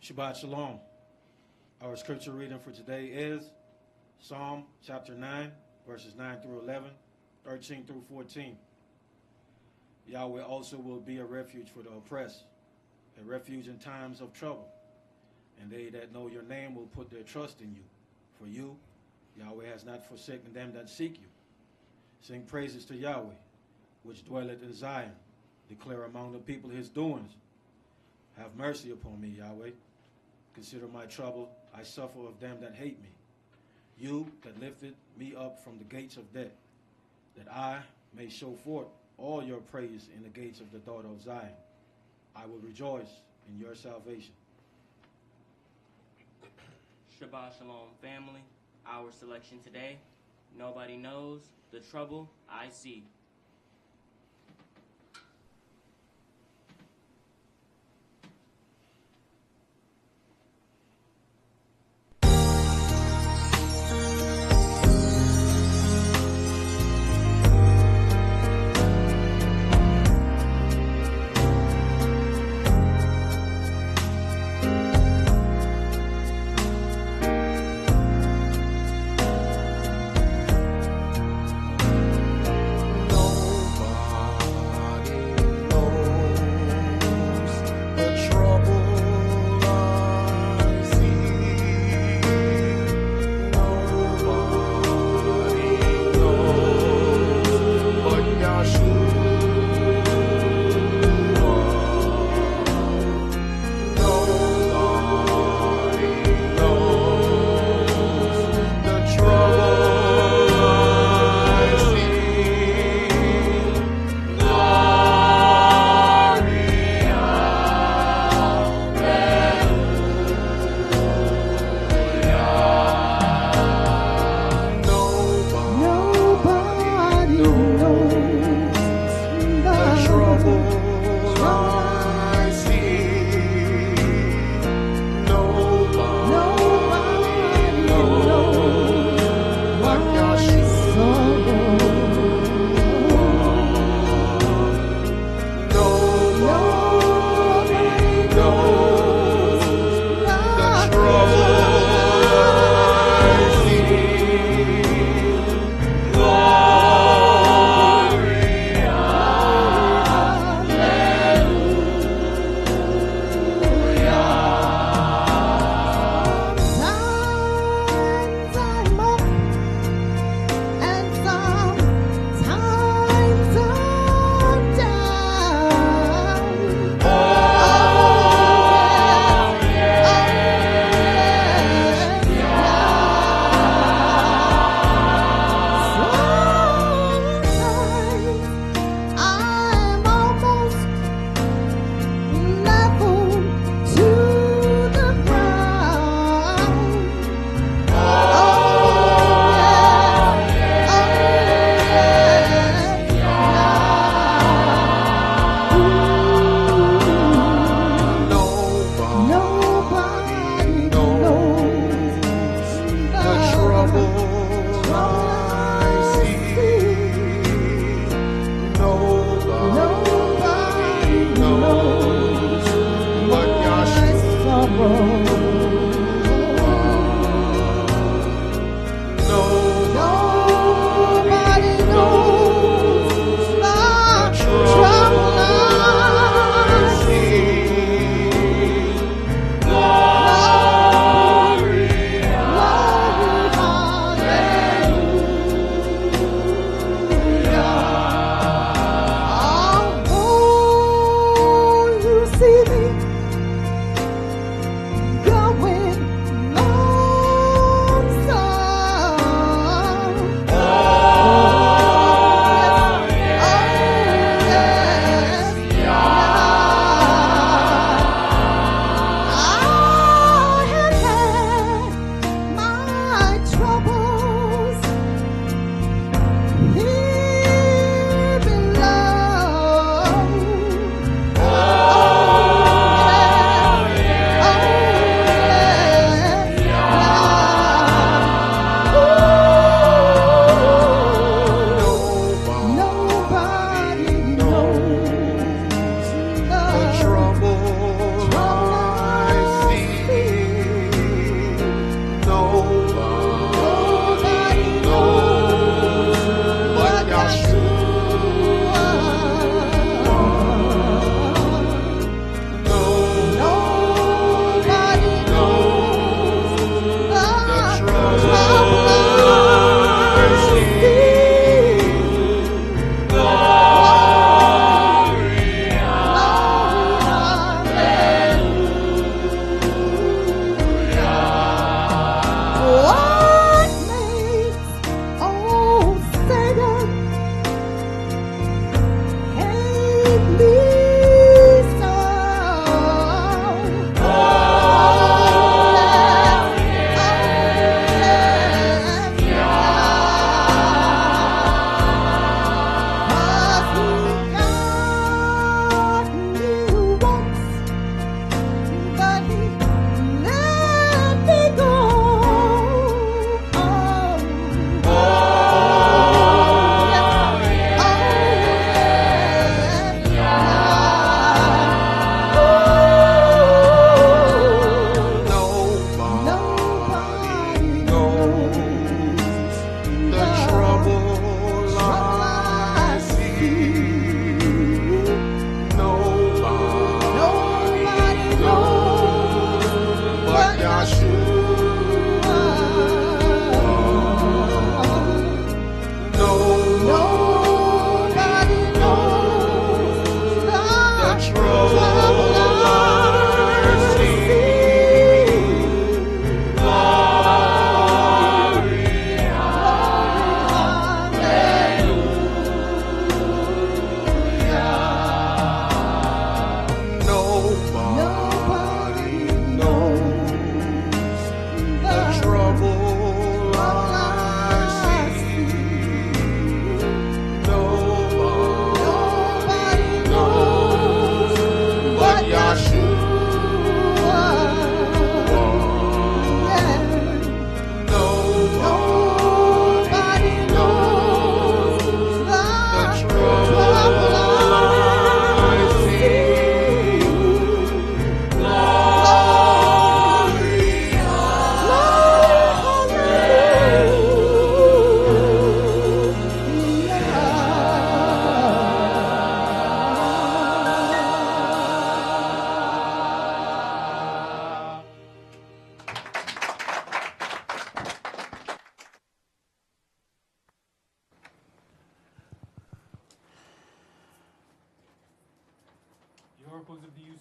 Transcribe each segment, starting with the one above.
Shabbat Shalom. Our scripture reading for today is Psalm chapter 9, verses 9 through 11, 13 through 14. Yahweh also will be a refuge for the oppressed, a refuge in times of trouble. And they that know your name will put their trust in you. For you, Yahweh has not forsaken them that seek you. Sing praises to Yahweh, which dwelleth in Zion. Declare among the people his doings. Have mercy upon me, Yahweh. Consider my trouble. I suffer of them that hate me. You that lifted me up from the gates of death, that I may show forth all your praise in the gates of the daughter of Zion. I will rejoice in your salvation. Shabbat Shalom, family. Our selection today, nobody knows the trouble I see.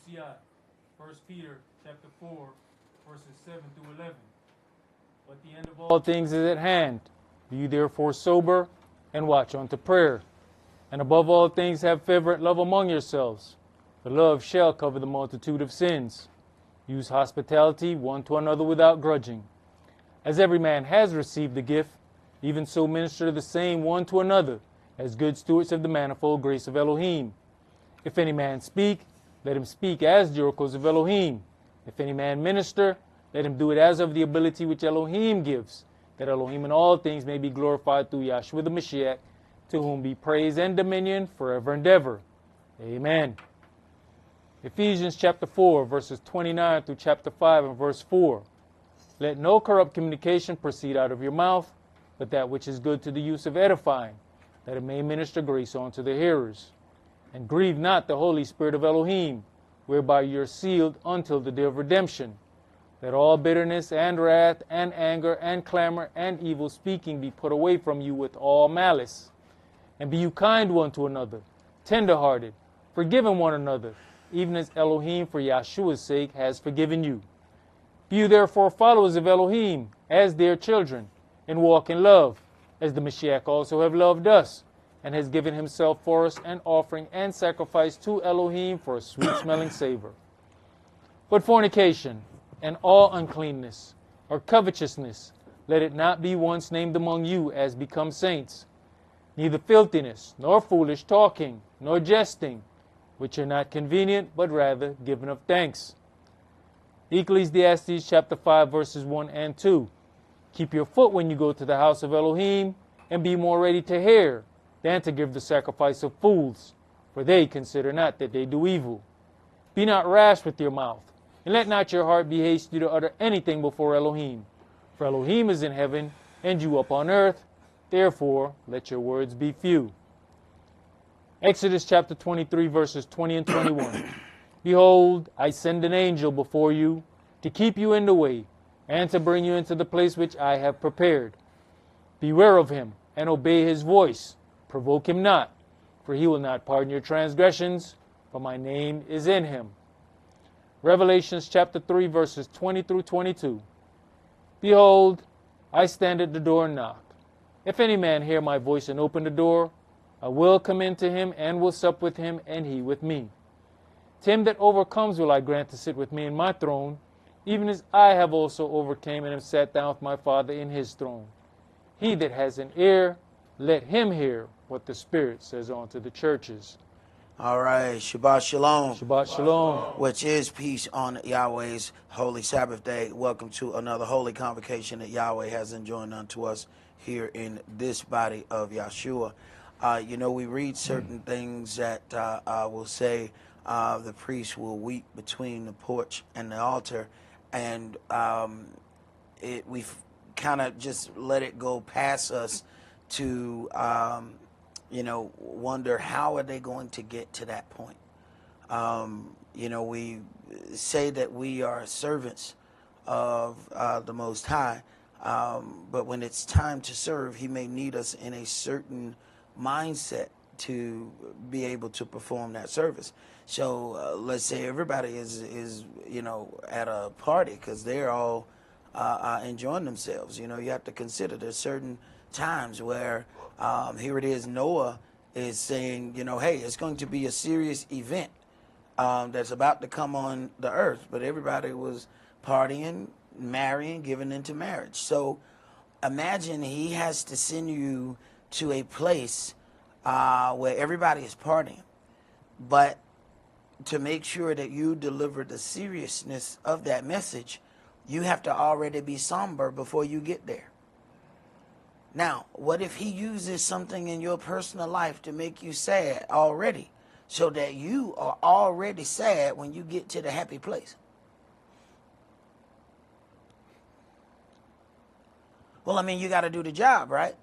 UCI, 1 Peter chapter 4, verses 7 through 11. But the end of all things is at hand. Be you therefore sober, and watch unto prayer. And above all things have fervent love among yourselves. For love shall cover the multitude of sins. Use hospitality one to another without grudging. As every man has received the gift, even so minister the same one to another, as good stewards of the manifold grace of Elohim. If any man speak, let him speak as the oracles of Elohim. If any man minister, let him do it as of the ability which Elohim gives, that Elohim in all things may be glorified through Yahshua the Mashiach, to whom be praise and dominion forever and ever. Amen. Ephesians chapter 4, verses 29 through chapter 5 and verse 4. Let no corrupt communication proceed out of your mouth, but that which is good to the use of edifying, that it may minister grace unto the hearers. And grieve not the Holy Spirit of Elohim, whereby you are sealed until the day of redemption. Let all bitterness and wrath and anger and clamor and evil speaking be put away from you with all malice. And be you kind one to another, tender-hearted, forgiving one another, even as Elohim for Yahshua's sake has forgiven you. Be you therefore followers of Elohim, as dear children, and walk in love, as the Mashiach also have loved us, and has given himself for us an offering and sacrifice to Elohim for a sweet-smelling savor. But fornication, and all uncleanness, or covetousness, let it not be once named among you as becomes saints, neither filthiness, nor foolish talking, nor jesting, which are not convenient, but rather giving of thanks. Ecclesiastes chapter 5, verses 1 and 2. Keep your foot when you go to the house of Elohim, and be more ready to hear than to give the sacrifice of fools, for they consider not that they do evil. Be not rash with your mouth, and let not your heart be hasty to utter anything before Elohim. For Elohim is in heaven, and you upon earth. Therefore, let your words be few. Exodus chapter 23, verses 20 and 21. Behold, I send an angel before you to keep you in the way, and to bring you into the place which I have prepared. Beware of him, and obey his voice. Provoke him not, for he will not pardon your transgressions, for my name is in him. Revelations chapter 3, verses 20 through 22. Behold, I stand at the door and knock. If any man hear my voice and open the door, I will come in to him and will sup with him, and he with me. To him that overcomes will I grant to sit with me in my throne, even as I have also overcame and have sat down with my Father in his throne. He that has an ear, let him hear what the Spirit says unto the churches. All right, Shabbat Shalom. Shabbat Shalom. Which is peace on Yahweh's holy Sabbath day. Welcome to another holy convocation that Yahweh has enjoined unto us here in this body of Yahshua. We read certain things that will say the priest will weep between the porch and the altar, and we've kind of just let it go past us to wonder how are they going to get to that point. We say that we are servants of the Most High, but when it's time to serve, he may need us in a certain mindset to be able to perform that service. So let's say everybody is at a party because they're all enjoying themselves. You have to consider there's certain times where here it is, Noah is saying, hey, it's going to be a serious event that's about to come on the earth, but everybody was partying, marrying, giving into marriage. So imagine he has to send you to a place where everybody is partying, but to make sure that you deliver the seriousness of that message, you have to already be somber before you get there. Now, what if he uses something in your personal life to make you sad already, so that you are already sad when you get to the happy place? Well, you got to do the job, right?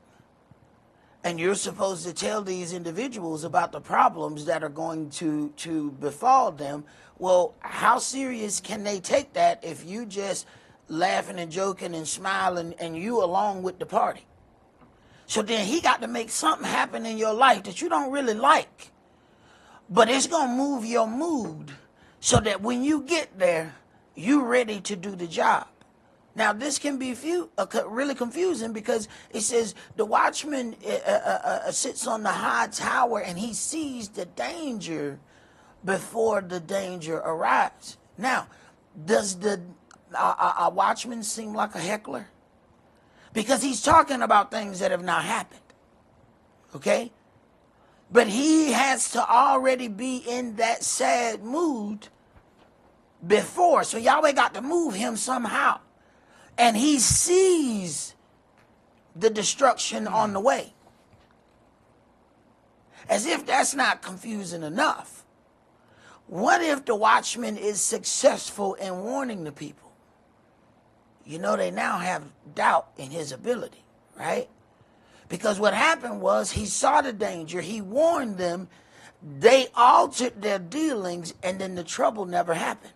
And you're supposed to tell these individuals about the problems that are going to befall them. Well, how serious can they take that if you just laughing and joking and smiling and you along with the party? So then he got to make something happen in your life that you don't really like, but it's going to move your mood so that when you get there, you're ready to do the job. Now, this can be really confusing because it says the watchman sits on the high tower and he sees the danger before the danger arrives. Now, does the watchman seem like a heckler? Because he's talking about things that have not happened. Okay? But he has to already be in that sad mood before. So Yahweh got to move him somehow. And he sees the destruction on the way. As if that's not confusing enough. What if the watchman is successful in warning the people? You know, they now have doubt in his ability, right? Because what happened was he saw the danger, he warned them, they altered their dealings, and then the trouble never happened.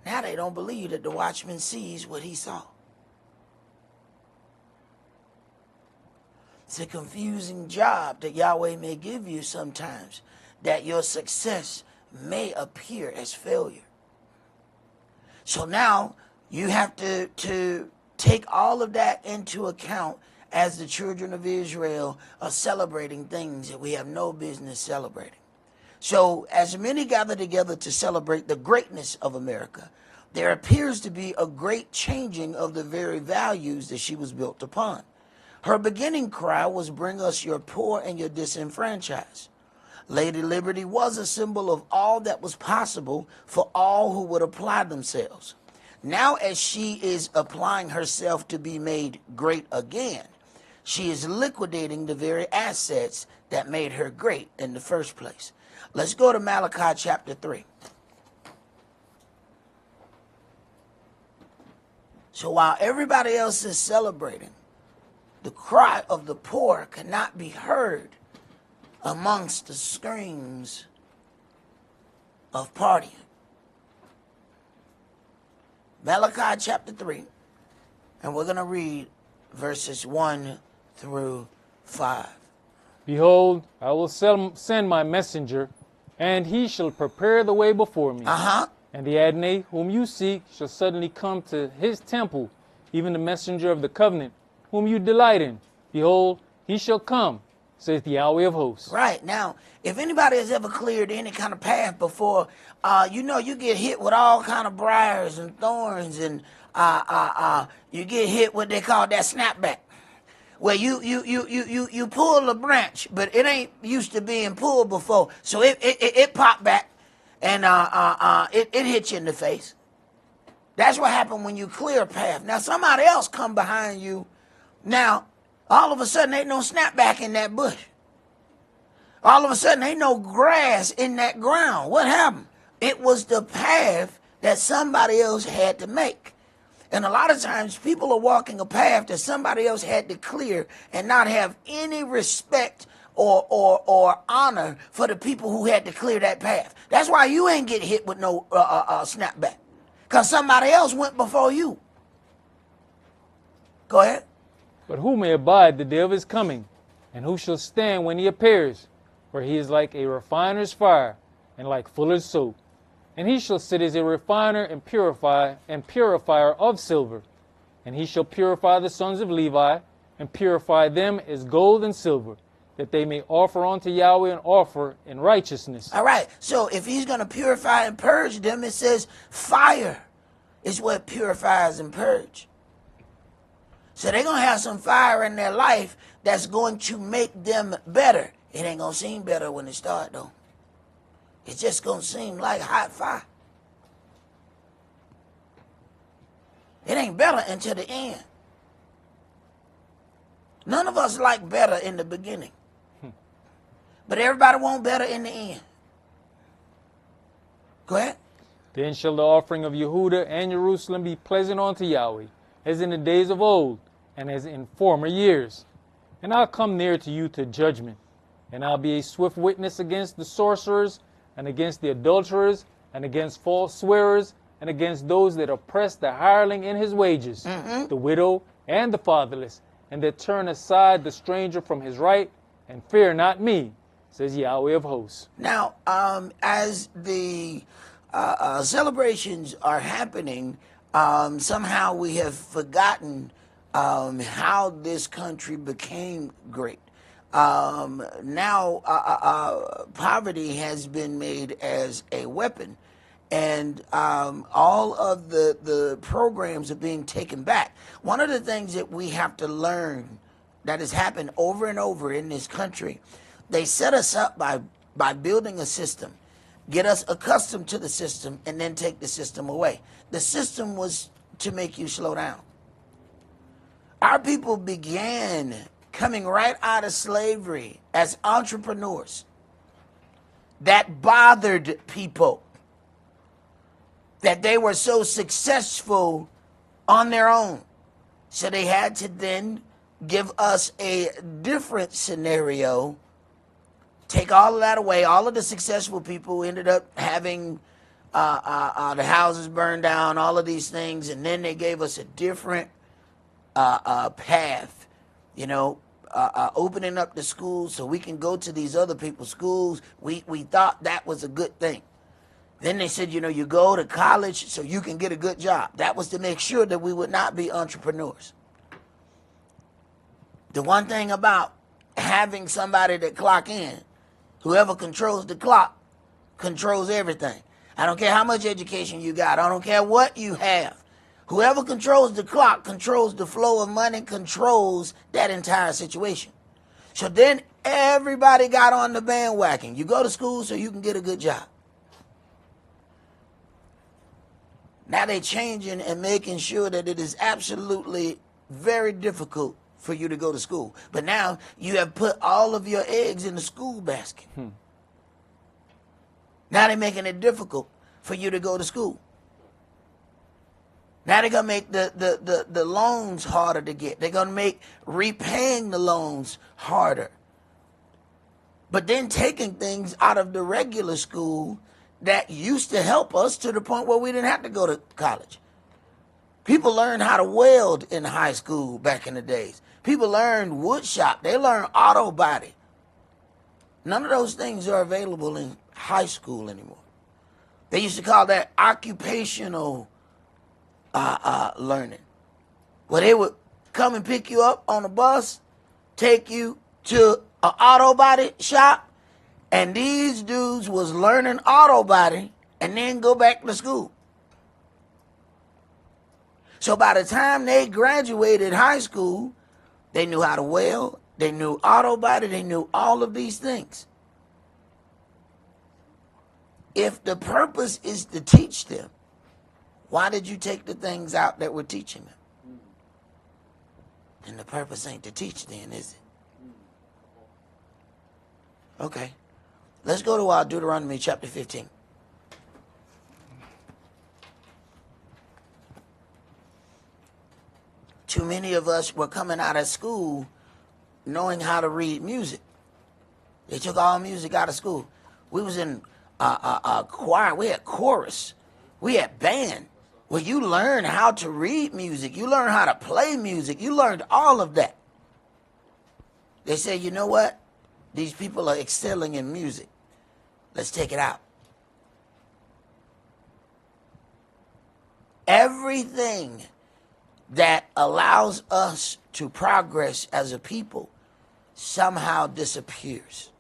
Now they don't believe that the watchman sees what he saw. It's a confusing job that Yahweh may give you sometimes, that your success may appear as failure. So now you have to take all of that into account as the children of Israel are celebrating things that we have no business celebrating. So as many gather together to celebrate the greatness of America, there appears to be a great changing of the very values that she was built upon. Her beginning cry was, "Bring us your poor and your disenfranchised." Lady Liberty was a symbol of all that was possible for all who would apply themselves. Now, as she is applying herself to be made great again, she is liquidating the very assets that made her great in the first place. Let's go to Malachi chapter 3. So while everybody else is celebrating, the cry of the poor cannot be heard amongst the screams of partying. Malachi chapter 3, and we're going to read verses 1 through 5. Behold, I will send my messenger, and he shall prepare the way before me. And the Adonai whom you seek shall suddenly come to his temple, even the messenger of the covenant, whom you delight in. Behold, he shall come, says the Yahweh of hosts. Right. Now, if anybody has ever cleared any kind of path before, you know you get hit with all kind of briars and thorns, and you get hit what they call that snapback, where you pull a branch, but it ain't used to being pulled before, so it popped back, and it hit you in the face. That's what happened when you clear a path. Now somebody else come behind you. Now, all of a sudden, ain't no snapback in that bush. All of a sudden, ain't no grass in that ground. What happened? It was the path that somebody else had to make. And a lot of times, people are walking a path that somebody else had to clear and not have any respect or honor for the people who had to clear that path. That's why you ain't get hit with no snapback, because somebody else went before you. Go ahead. But who may abide the day of his coming? And who shall stand when he appears? For he is like a refiner's fire, and like fuller's soap. And he shall sit as a refiner and purifier of silver. And he shall purify the sons of Levi, and purify them as gold and silver, that they may offer unto Yahweh an offer in righteousness. All right. So if he's going to purify and purge them, it says fire is what purifies and purge. So they're going to have some fire in their life that's going to make them better. It ain't going to seem better when it starts, though. It's just going to seem like hot fire. It ain't better until the end. None of us like better in the beginning. But everybody want better in the end. Go ahead. Then shall the offering of Yehuda and Jerusalem be pleasant unto Yahweh, as in the days of old, and as in former years. And I'll come near to you to judgment, and I'll be a swift witness against the sorcerers, and against the adulterers, and against false swearers, and against those that oppress the hireling in his wages, the widow and the fatherless, and that turn aside the stranger from his right, and fear not me, says Yahweh of hosts. Now, as the celebrations are happening. Somehow we have forgotten how this country became great. Now poverty has been made as a weapon, and all of the programs are being taken back. One of the things that we have to learn that has happened over and over in this country, they set us up by building a system, get us accustomed to the system, and then take the system away. The system was to make you slow down. Our people began coming right out of slavery as entrepreneurs. That bothered people, that they were so successful on their own. So they had to then give us a different scenario, take all of that away. All of the successful people ended up having the houses burned down, all of these things, and then they gave us a different path, opening up the schools so we can go to these other people's schools. We thought that was a good thing. Then they said, you go to college so you can get a good job. That was to make sure that we would not be entrepreneurs. The one thing about having somebody that clock in, whoever controls the clock controls everything. I don't care how much education you got. I don't care what you have. Whoever controls the clock controls the flow of money, controls that entire situation. So then everybody got on the bandwagon. You go to school so you can get a good job. Now they're changing and making sure that it is absolutely very difficult for you to go to school. But now you have put all of your eggs in the school basket. Now they're making it difficult for you to go to school. Now they're going to make the loans harder to get. They're going to make repaying the loans harder. But then taking things out of the regular school that used to help us to the point where we didn't have to go to college. People learned how to weld in high school back in the days. People learned wood shop. They learned auto body. None of those things are available in high school anymore. They used to call that occupational learning, where they would come and pick you up on a bus, take you to an auto body shop, and these dudes was learning auto body and then go back to school. So by the time they graduated high school, they knew how to weld, they knew auto body, they knew all of these things. If the purpose is to teach them, why did you take the things out that were teaching them? And the purpose ain't to teach then, is it? Okay. Let's go to Deuteronomy chapter 15. Too many of us were coming out of school knowing how to read music. They took all music out of school. We was in a choir. We had chorus. We had band. Well, you learn how to read music. You learn how to play music. You learned all of that. They say, you know what? These people are excelling in music. Let's take it out. Everything that allows us to progress as a people somehow disappears.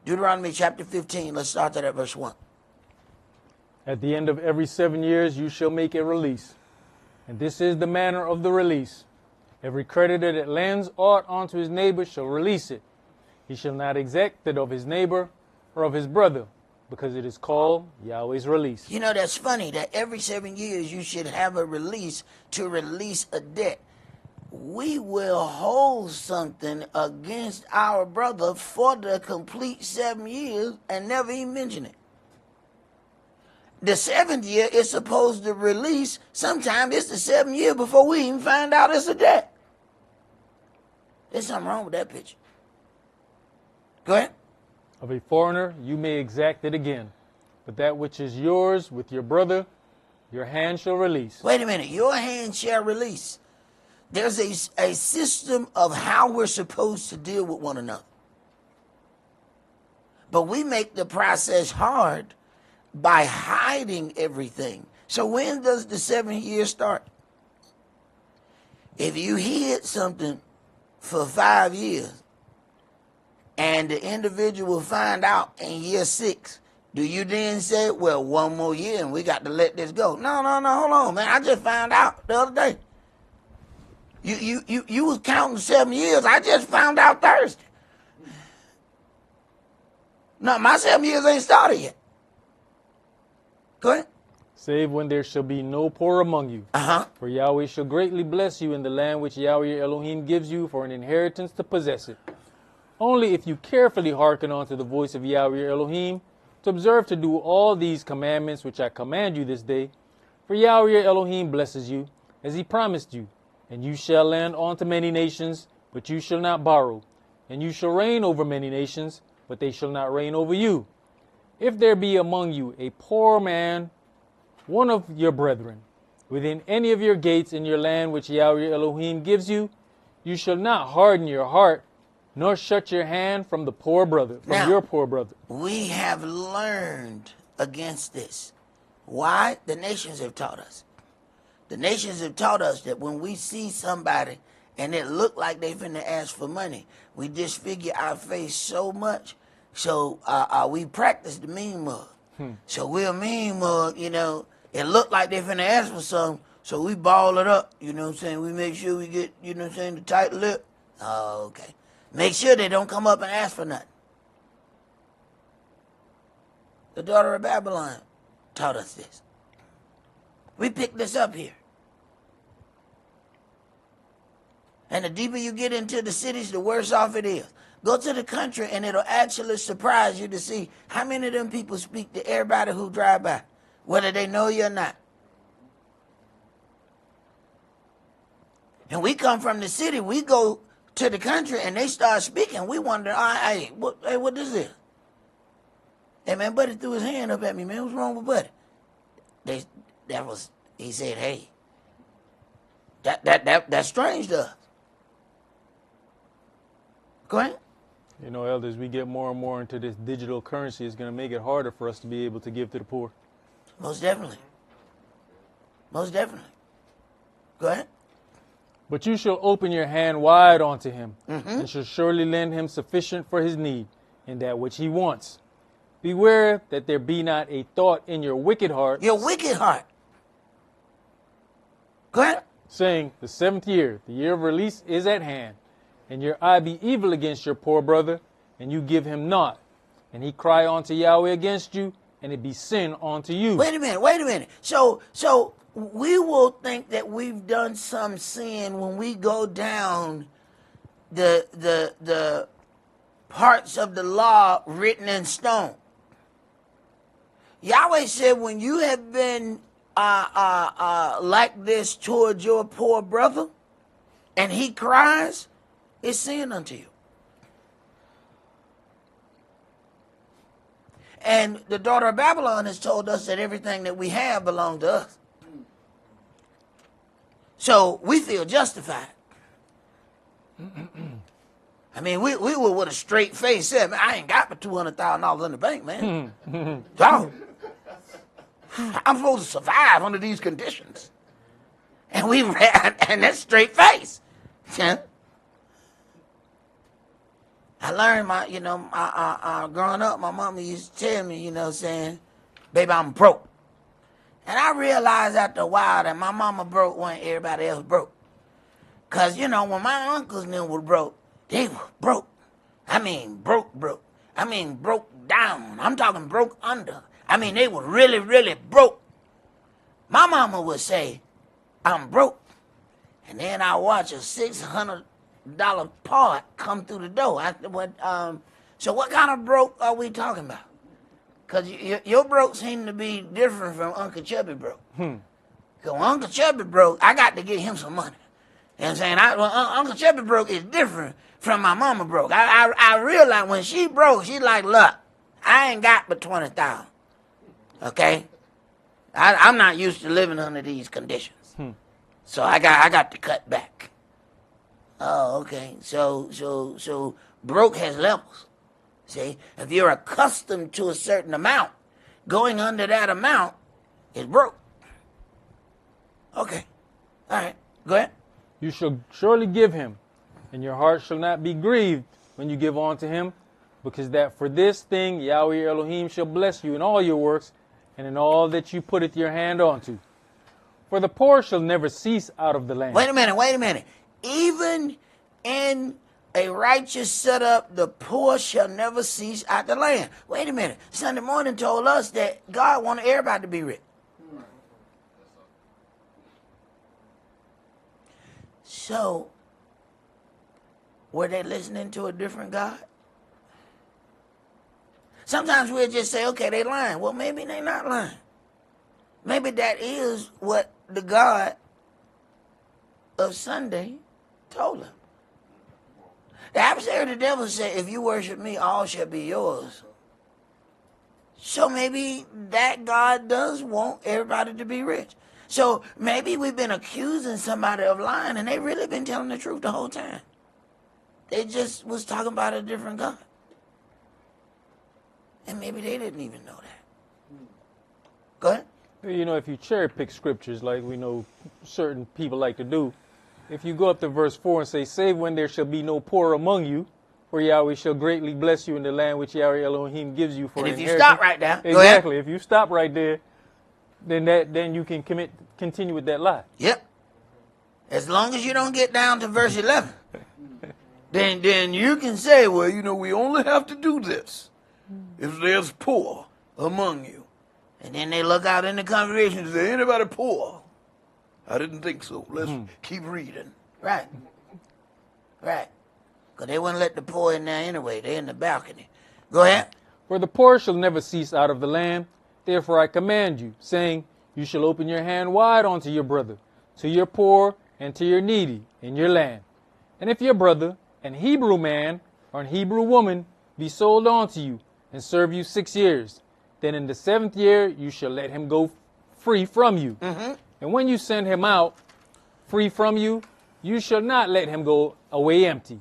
Deuteronomy chapter 15, let's start that at verse 1. At the end of every 7 years you shall make a release. And this is the manner of the release. Every creditor that lends aught unto his neighbor shall release it. He shall not exact it of his neighbor or of his brother, because it is called Yahweh's release. You know, that's funny that every 7 years you should have a release to release a debt. We will hold something against our brother for the complete 7 years and never even mention it. The 7th year is supposed to release. Sometimes it's the 7th year before we even find out it's a debt. There's something wrong with that picture. Go ahead. Of a foreigner you may exact it again, but that which is yours with your brother, your hand shall release. Wait a minute. Your hand shall release. There's a system of how we're supposed to deal with one another. But we make the process hard by hiding everything. So when does the 7 years start? If you hid something for 5 years and the individual find out in year 6, do you then say, well, 1 more year and we got to let this go? No, hold on, man. I just found out the other day. You was counting 7 years. I just found out Thursday. No, my 7 years ain't started yet. Go ahead. Save when there shall be no poor among you. For Yahweh shall greatly bless you in the land which Yahweh your Elohim gives you for an inheritance to possess it. Only if you carefully hearken unto the voice of Yahweh your Elohim, to observe to do all these commandments which I command you this day, for Yahweh your Elohim blesses you, as he promised you, and you shall lend unto many nations, but you shall not borrow, and you shall reign over many nations, but they shall not reign over you. If there be among you a poor man, one of your brethren, within any of your gates in your land which Yahweh your Elohim gives you, you shall not harden your heart, nor shut your hand from the poor brother, from your poor brother. We have learned against this. Why? The nations have taught us. The nations have taught us that when we see somebody and it look like they finna ask for money, we disfigure our face so much, so we practice the mean mug. So we're mean mug, you know, it look like they finna ask for something, so we ball it up, you know what I'm saying? We make sure we get, you know what I'm saying, the tight lip. Oh, okay. Make sure they don't come up and ask for nothing. The daughter of Babylon taught us this. We picked this up here. And the deeper you get into the cities, the worse off it is. Go to the country and it'll actually surprise you to see how many of them people speak to everybody who drive by, whether they know you or not. And we come from the city, we go to the country and they start speaking. We wonder, hey, what this is? Hey, man, Buddy threw his hand up at me, man. What's wrong with Buddy? He said, hey, that's strange to us. Go ahead. You know, elders, we get more and more into this digital currency. It's going to make it harder for us to be able to give to the poor. Most definitely. Most definitely. Go ahead. But you shall open your hand wide unto him, and shall surely lend him sufficient for his need, in that which he wants. Beware that there be not a thought in your wicked heart. Your wicked heart. Go ahead. Saying, the 7th year, the year of release, is at hand. And your eye be evil against your poor brother, and you give him naught. And he cry unto Yahweh against you, and it be sin unto you. Wait a minute. So we will think that we've done some sin when we go down the parts of the law written in stone. Yahweh said, when you have been like this towards your poor brother, and he cries, it's sin unto you. And the daughter of Babylon has told us that everything that we have belongs to us. So we feel justified. I mean, we were with a straight face said, man, I ain't got but $200,000 in the bank, man. So, I'm supposed to survive under these conditions. And we ran, and that's straight face. Yeah. I learned growing up, my mama used to tell me, saying, baby, I'm broke. And I realized after a while that my mama broke when everybody else broke. Because, when my uncles and them were broke, they were broke. I mean, broke. I mean, broke down. I'm talking broke under. I mean, they were really, really broke. My mama would say, I'm broke. And then I watch a $600 part come through the door. So what kind of broke are we talking about? Because your broke seem to be different from Uncle Chubby broke. Because Uncle Chubby broke, I got to get him some money. You know what I'm saying? Uncle Chubby broke is different from my mama broke. I realized when she broke, she like, look, I ain't got but 20,000. Okay? I'm not used to living under these conditions. So I got to cut back. Oh, okay. So broke has levels. See, if you're accustomed to a certain amount, going under that amount is broke. Okay. All right. Go ahead. You shall surely give him, and your heart shall not be grieved when you give unto him, because that for this thing Yahweh Elohim shall bless you in all your works, and in all that you putteth your hand unto. For the poor shall never cease out of the land. Wait a minute. Even in a righteous setup, the poor shall never cease out the land. Wait a minute. Sunday morning told us that God wanted everybody to be rich. So, were they listening to a different God? Sometimes we'll just say, okay, they lying. Well, maybe they not lying. Maybe that is what the God of Sunday told them. The adversary of the devil said, if you worship me, all shall be yours. So maybe that God does want everybody to be rich. So maybe we've been accusing somebody of lying, and they really been telling the truth the whole time. They just was talking about a different God. And maybe they didn't even know that. Go ahead. You know, if you cherry pick scriptures like we know certain people like to do, if you go up to verse 4 and say, save when there shall be no poor among you, for Yahweh shall greatly bless you in the land which Yahweh Elohim gives you for and if inheritance. you stop right there, exactly. If you stop right there, then you can continue with that lie. Yep. As long as you don't get down to verse 11, then you can say, well, you know, we only have to do this if there's poor among you. And then they look out in the congregation and say, anybody poor? I didn't think so. Let's keep reading. Right. Right. Because they wouldn't let the poor in there anyway. They're in the balcony. Go ahead. For the poor shall never cease out of the land. Therefore I command you, saying, you shall open your hand wide unto your brother, to your poor and to your needy in your land. And if your brother, an Hebrew man or an Hebrew woman, be sold unto you and serve you 6 years, then in the 7th year you shall let him go free from you. And when you send him out free from you, you shall not let him go away empty.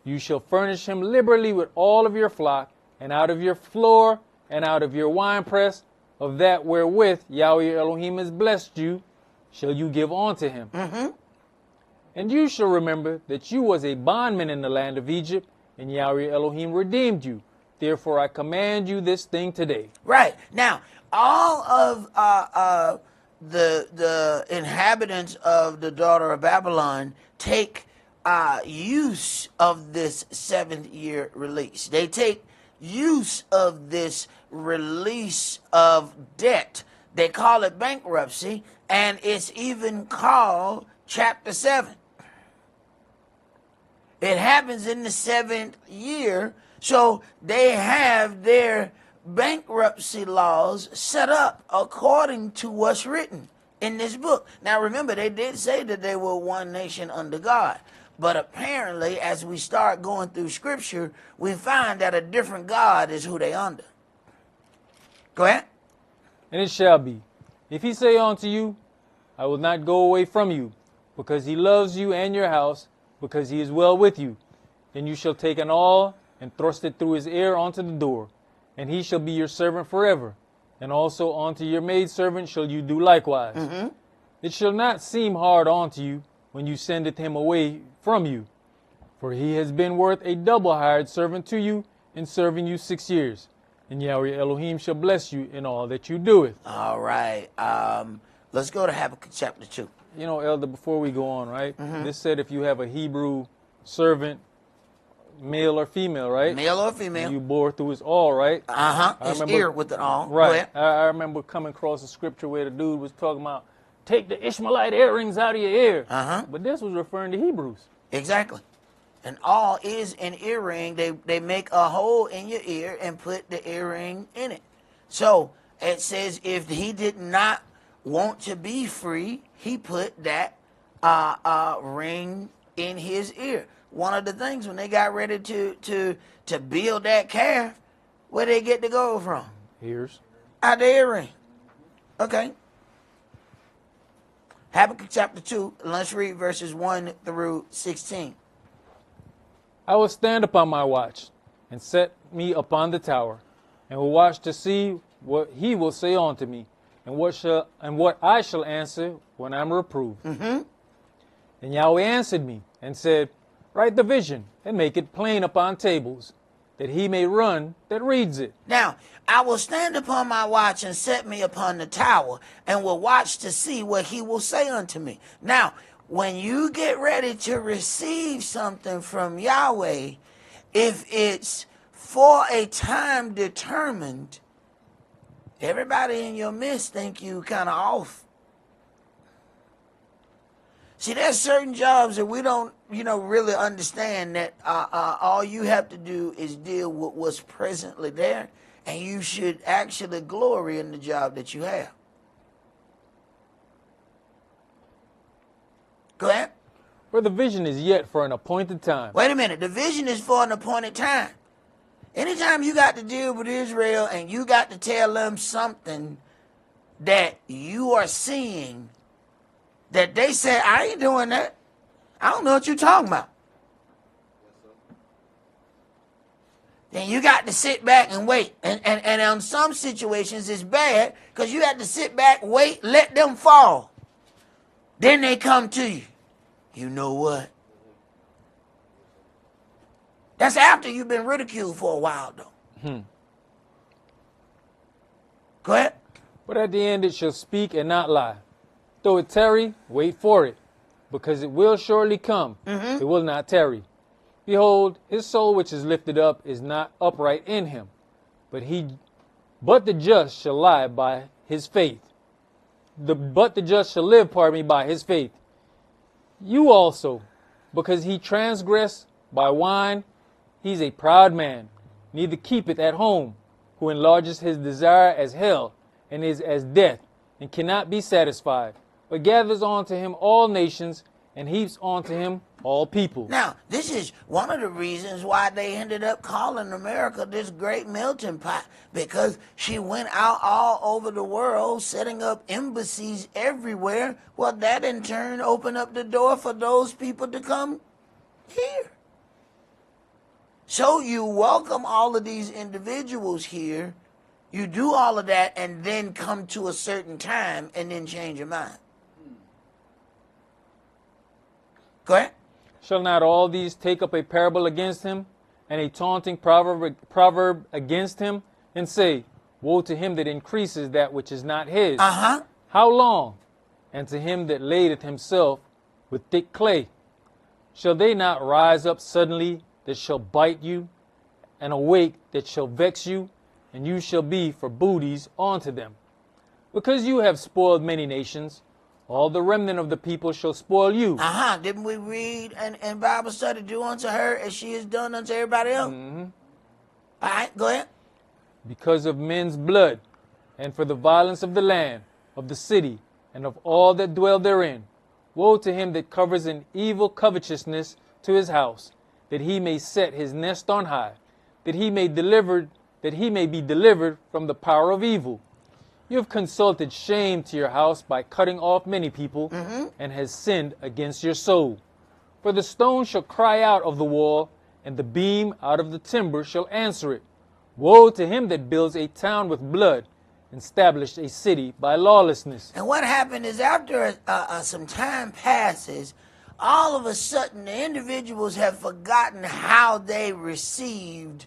You shall furnish him liberally with all of your flock, and out of your floor, and out of your winepress, of that wherewith Yahweh Elohim has blessed you, shall you give unto him. And you shall remember that you was a bondman in the land of Egypt, and Yahweh Elohim redeemed you. Therefore I command you this thing today. Right. Now, all of the inhabitants of the daughter of Babylon take use of this 7th year release. They take use of this release of debt. They call it bankruptcy, and it's even called chapter 7. It happens in the 7th year, so they have their bankruptcy laws set up according to what's written in this book. Now remember, they did say that they were one nation under God. But apparently, as we start going through Scripture, we find that a different God is who they under. Go ahead. And it shall be, if he say unto you, I will not go away from you, because he loves you and your house, because he is well with you, then you shall take an awl and thrust it through his ear unto the door, and he shall be your servant forever. And also unto your maidservant shall you do likewise. It shall not seem hard unto you when you sendeth him away from you, for he has been worth a double hired servant to you in serving you 6 years. And Yahweh Elohim shall bless you in all that you doeth. All right. Let's go to Habakkuk chapter 2. You know, Elder, before we go on, right? This said if you have a Hebrew servant, male or female, right? Male or female. You bore through his awl, right? His ear with it all. Right. I remember coming across a scripture where the dude was talking about, take the Ishmaelite earrings out of your ear. But this was referring to Hebrews. Exactly. And all is an earring. They make a hole in your ear and put the earring in it. So it says if he did not want to be free, he put that ring in his ear. One of the things when they got ready to build that calf, where they get the gold from? Ears. Out the earring. Okay. Habakkuk chapter 2, let's read verses 1 through 16. I will stand upon my watch and set me upon the tower, and will watch to see what he will say unto me, and what I shall answer when I am reproved. Mm-hmm. And Yahweh answered me and said, Write the vision and make it plain upon tables, that he may run that reads it. Now, I will stand upon my watch and set me upon the tower, and will watch to see what he will say unto me. Now, when you get ready to receive something from Yahweh, if it's for a time determined, everybody in your midst think you kind of off. See, there's certain jobs that we don't, really understand that all you have to do is deal with what's presently there, and you should actually glory in the job that you have. Go ahead. For the vision is yet for an appointed time. Wait a minute. The vision is for an appointed time. Anytime you got to deal with Israel and you got to tell them something that you are seeing, that they say, I ain't doing that. I don't know what you're talking about. Then you got to sit back and wait. And on some situations it's bad because you have to sit back, wait, let them fall. Then they come to you. You know what? That's after you've been ridiculed for a while, though. Go ahead. But at the end it shall speak and not lie. Though it tarry, wait for it, because it will surely come. It will not tarry. Behold, his soul which is lifted up is not upright in him, but the just shall lie by his faith. But the just shall live, by his faith. You also, because he transgressed by wine, he's a proud man, neither keepeth at home, who enlarges his desire as hell, and is as death, and cannot be satisfied, but gathers unto him all nations, and heaps unto him all people. Now, this is one of the reasons why they ended up calling America this great melting pot, because she went out all over the world setting up embassies everywhere. Well, that in turn opened up the door for those people to come here. So you welcome all of these individuals here, you do all of that, and then come to a certain time and then change your mind. Go ahead. Shall not all these take up a parable against him, and a taunting proverb against him, and say, Woe to him that increases that which is not his. How long? And to him that ladeth himself with thick clay. Shall they not rise up suddenly that shall bite you, and awake that shall vex you, and you shall be for booties unto them? Because you have spoiled many nations, all the remnant of the people shall spoil you. Didn't we read in Bible study, do unto her as she has done unto everybody else? All right, go ahead. Because of men's blood, and for the violence of the land, of the city, and of all that dwell therein. Woe to him that covers an evil covetousness to his house, that he may set his nest on high, that he may be delivered from the power of evil. You have consulted shame to your house by cutting off many people, and has sinned against your soul. For the stone shall cry out of the wall, and the beam out of the timber shall answer it. Woe to him that builds a town with blood, and established a city by lawlessness. And what happened is after some time passes, all of a sudden the individuals have forgotten how they received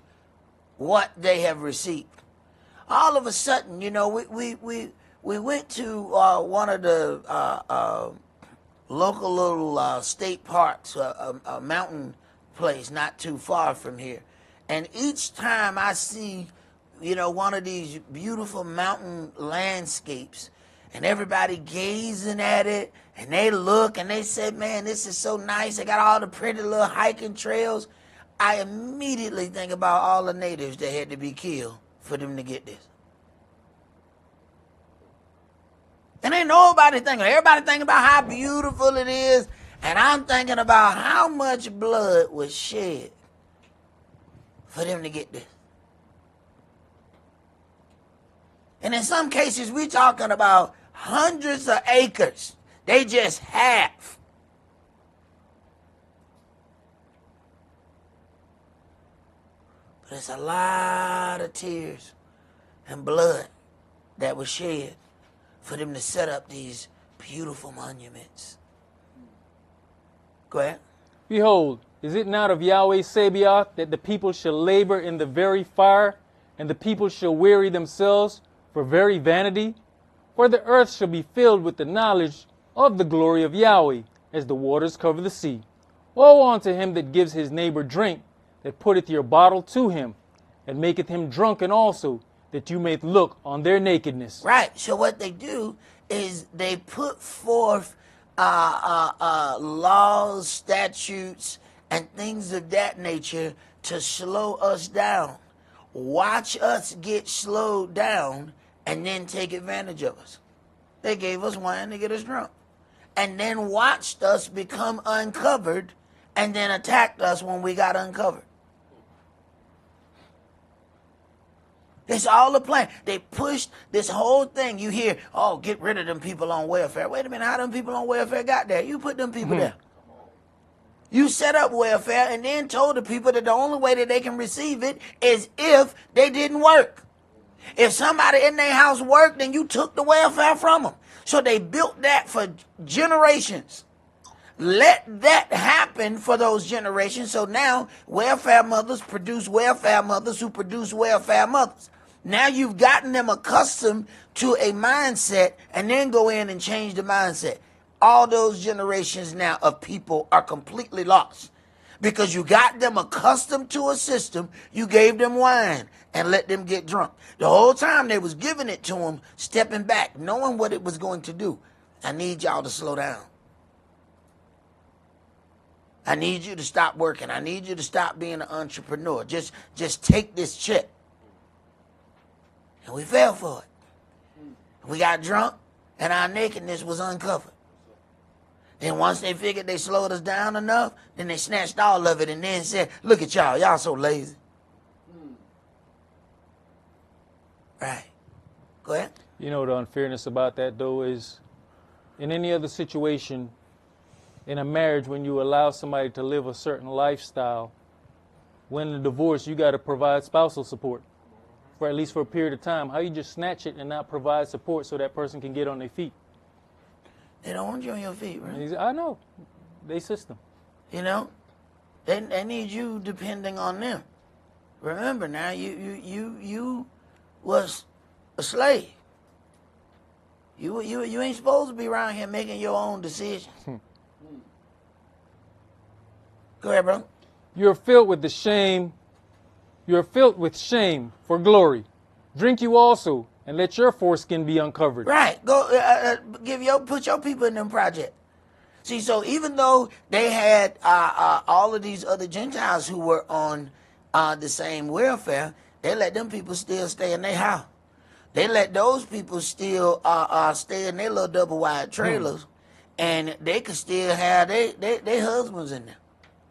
what they have received. All of a sudden, we went to one of the local little state parks, a mountain place not too far from here. And each time I see, one of these beautiful mountain landscapes, and everybody gazing at it, and they look and they say, man, this is so nice. They got all the pretty little hiking trails. I immediately think about all the natives that had to be killed for them to get this. And ain't nobody thinking. Everybody thinking about how beautiful it is, and I'm thinking about how much blood was shed for them to get this. And in some cases, we're talking about hundreds of acres. They just have. But it's a lot of tears and blood that was shed for them to set up these beautiful monuments. Go ahead. Behold, is it not of Yahweh Sabaoth that the people shall labor in the very fire, and the people shall weary themselves for very vanity? For the earth shall be filled with the knowledge of the glory of Yahweh, as the waters cover the sea. Woe unto him that gives his neighbor drink, that putteth your bottle to him, and maketh him drunken also, that you may look on their nakedness. Right. So what they do is they put forth laws, statutes, and things of that nature to slow us down. Watch us get slowed down and then take advantage of us. They gave us wine to get us drunk. And then watched us become uncovered and then attacked us when we got uncovered. It's all a plan. They pushed this whole thing. You hear, oh, get rid of them people on welfare. Wait a minute, how them people on welfare got there? You put them people there. You set up welfare and then told the people that the only way that they can receive it is if they didn't work. If somebody in their house worked, then you took the welfare from them. So they built that for generations. Let that happen for those generations. So now welfare mothers produce welfare mothers who produce welfare mothers. Now you've gotten them accustomed to a mindset and then go in and change the mindset. All those generations now of people are completely lost because you got them accustomed to a system. You gave them wine and let them get drunk. The whole time they was giving it to them, stepping back, knowing what it was going to do. I need y'all to slow down. I need you to stop working. I need you to stop being an entrepreneur. Just take this check. And we fell for it. We got drunk and our nakedness was uncovered. Then once they figured they slowed us down enough, then they snatched all of it and then said, look at y'all, y'all so lazy. Right. Go ahead. You know, the unfairness about that, though, is in any other situation, in a marriage, when you allow somebody to live a certain lifestyle, when the divorce, you got to provide spousal support for at least for a period of time. How you just snatch it and not provide support so that person can get on their feet? They don't want you on your feet, right? I know. They system. You know, they need you depending on them. Remember now, you was a slave. You ain't supposed to be around here making your own decisions. Go ahead, bro. You're filled with the shame. You're filled with shame for glory. Drink you also, and let your foreskin be uncovered. Right. Go put your people in them projects. See, so even though they had all of these other Gentiles who were on the same welfare, they let them people still stay in their house. They let those people still stay in their little double wide trailers, and they could still have their husbands in there.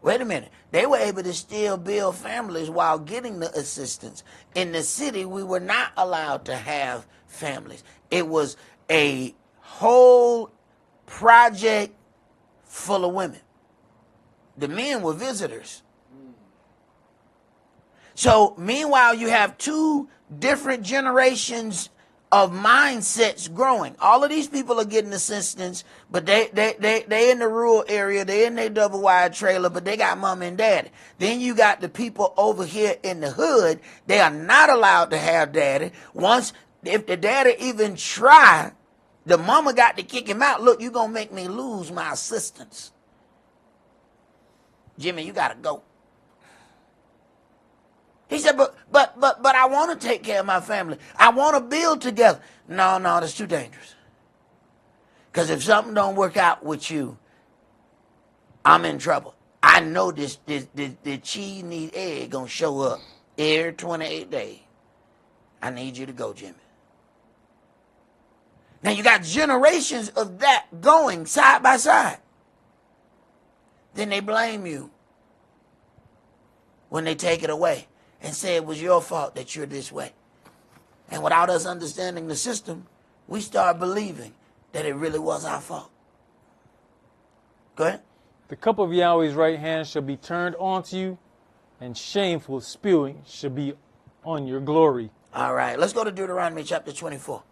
Wait a minute. They were able to still build families while getting the assistance. In the city, we were not allowed to have families. It was a whole project full of women. The men were visitors. So meanwhile, you have two different generations of mindsets growing. All of these people are getting assistance, but they in the rural area, they in their double wide trailer, but they got mom and daddy. Then you got the people over here in the hood, they are not allowed to have daddy. If the daddy even try, the mama got to kick him out. Look, you gonna make me lose my assistance. Jimmy, you gotta go. He said, but I want to take care of my family. I want to build together. No, that's too dangerous. Because if something don't work out with you, I'm in trouble. I know the cheese need egg gonna show up every 28 days. I need you to go, Jimmy. Now you got generations of that going side by side. Then they blame you when they take it away and say it was your fault that you're this way. And without us understanding the system, we start believing that it really was our fault. Go ahead. The cup of Yahweh's right hand shall be turned onto you, and shameful spewing shall be on your glory. All right, let's go to Deuteronomy chapter 24.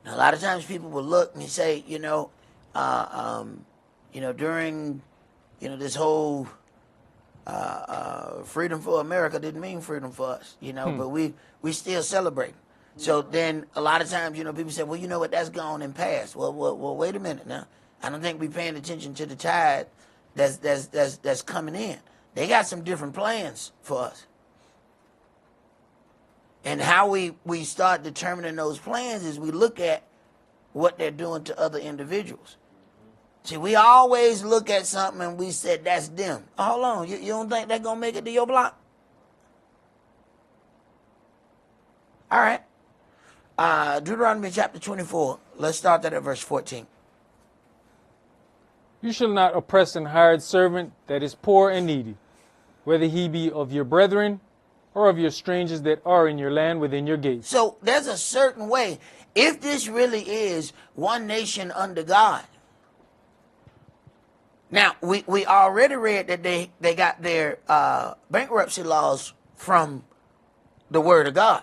Now, a lot of times people will look and say, during, this whole freedom for America didn't mean freedom for us, but we still celebrate. So then a lot of times, people say, well, you know what, that's gone and passed. Well, wait a minute now. I don't think we're paying attention to the tide that's coming in. They got some different plans for us. And how we start determining those plans is we look at what they're doing to other individuals. See, we always look at something and we said, that's them. Oh, hold on, you don't think they're going to make it to your block? All right. Deuteronomy chapter 24. Let's start that at verse 14. You shall not oppress an hired servant that is poor and needy, whether he be of your brethren or of your strangers that are in your land within your gates. So there's a certain way. If this really is one nation under God. Now, we already read that they got their bankruptcy laws from the Word of God.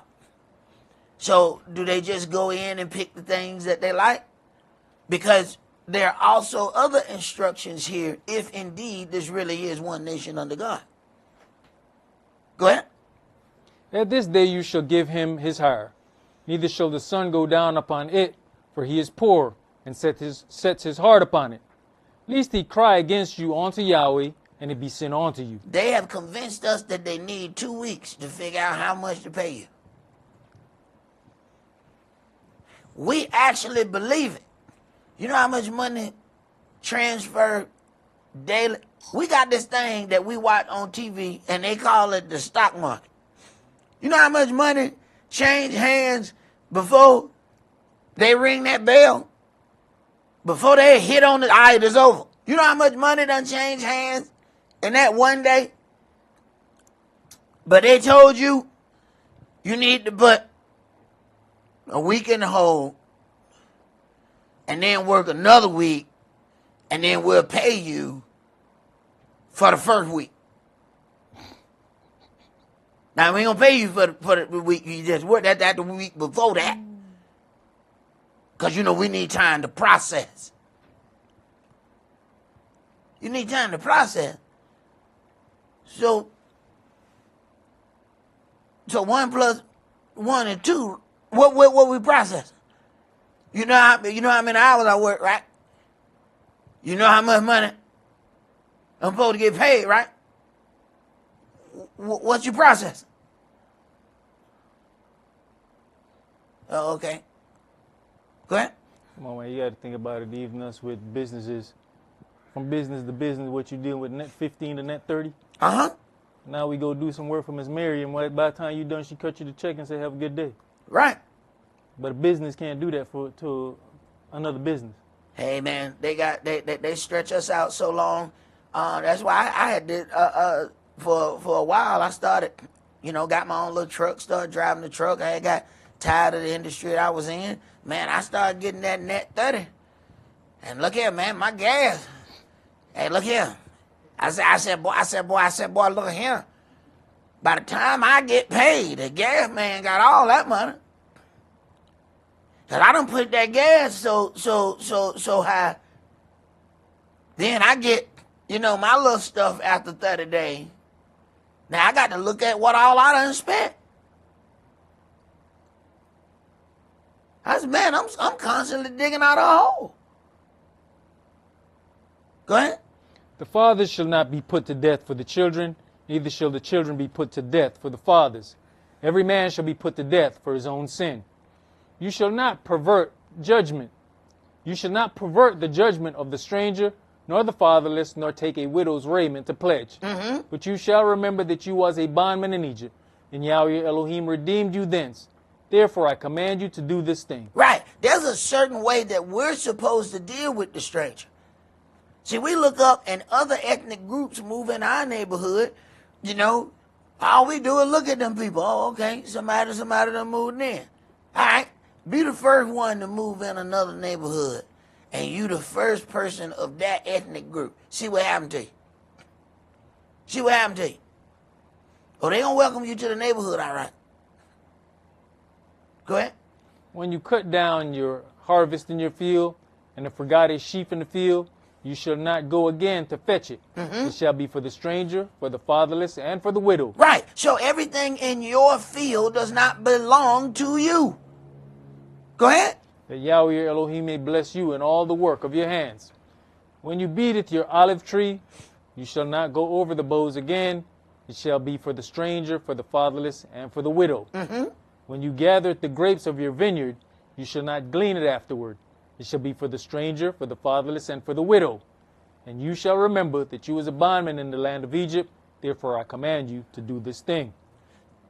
So do they just go in and pick the things that they like? Because there are also other instructions here if indeed this really is one nation under God. Go ahead. At this day you shall give him his hire. Neither shall the sun go down upon it, for he is poor, and sets his heart upon it. Lest he cry against you unto Yahweh, and it be sent unto you. They have convinced us that they need 2 weeks to figure out how much to pay you. We actually believe it. You know how much money transfer daily? We got this thing that we watch on TV, and they call it the stock market. You know how much money change hands before they ring that bell? Before they hit on the eye, it's over. You know how much money done change hands in that one day? But they told you need to put a week in the hole and then work another week, and then we'll pay you for the first week. Now, we ain't going to pay you for the week you just worked. That's the week before that. Because, we need time to process. You need time to process. So 1 plus 1 and 2, what we process? You know how many hours I work, right? You know how much money I'm supposed to get paid, right? What's your process? Oh, okay. Go ahead. Come on, man. You got to think about it. Even us with businesses, from business to business, what you dealing with net 15 to net 30. Uh-huh. Now we go do some work for Miss Mary, and by the time you done, she cut you the check and say, have a good day. Right. But a business can't do that to another business. Hey, man, they stretch us out so long. That's why I had did for a while. I started, got my own little truck, started driving the truck. I had got tired of the industry I was in. Man, I started getting that net 30. And look here, man, my gas. Hey, look here. I said, boy, look here. By the time I get paid, the gas man got all that money. Cause I done put that gas so high. Then I get, my little stuff after 30 days. Now I got to look at what all I done spent. I said, man, I'm constantly digging out a hole. Go ahead. The fathers shall not be put to death for the children, neither shall the children be put to death for the fathers. Every man shall be put to death for his own sin. You shall not pervert judgment. You shall not pervert the judgment of the stranger, nor the fatherless, nor take a widow's raiment to pledge. Mm-hmm. But you shall remember that you was a bondman in Egypt, and Yahweh your Elohim redeemed you thence. Therefore I command you to do this thing. Right. There's a certain way that we're supposed to deal with the stranger. See, we look up and other ethnic groups move in our neighborhood. You know, all we do is look at them people. Oh, okay, somebody done moved in. All right, be the first one to move in another neighborhood, and you the first person of that ethnic group. See what happened to you. See what happened to you. Oh, they gonna welcome you to the neighborhood, all right. Go ahead. When you cut down your harvest in your field, and have forgot a sheaf in the field, you shall not go again to fetch it. It shall be for the stranger, for the fatherless, and for the widow. Right. So everything in your field does not belong to you. Go ahead. That Yahweh your Elohim may bless you in all the work of your hands. When you beateth your olive tree, you shall not go over the boughs again. It shall be for the stranger, for the fatherless, and for the widow. When you gather the grapes of your vineyard, you shall not glean it afterward. It shall be for the stranger, for the fatherless, and for the widow. And you shall remember that you was a bondman in the land of Egypt. Therefore I command you to do this thing.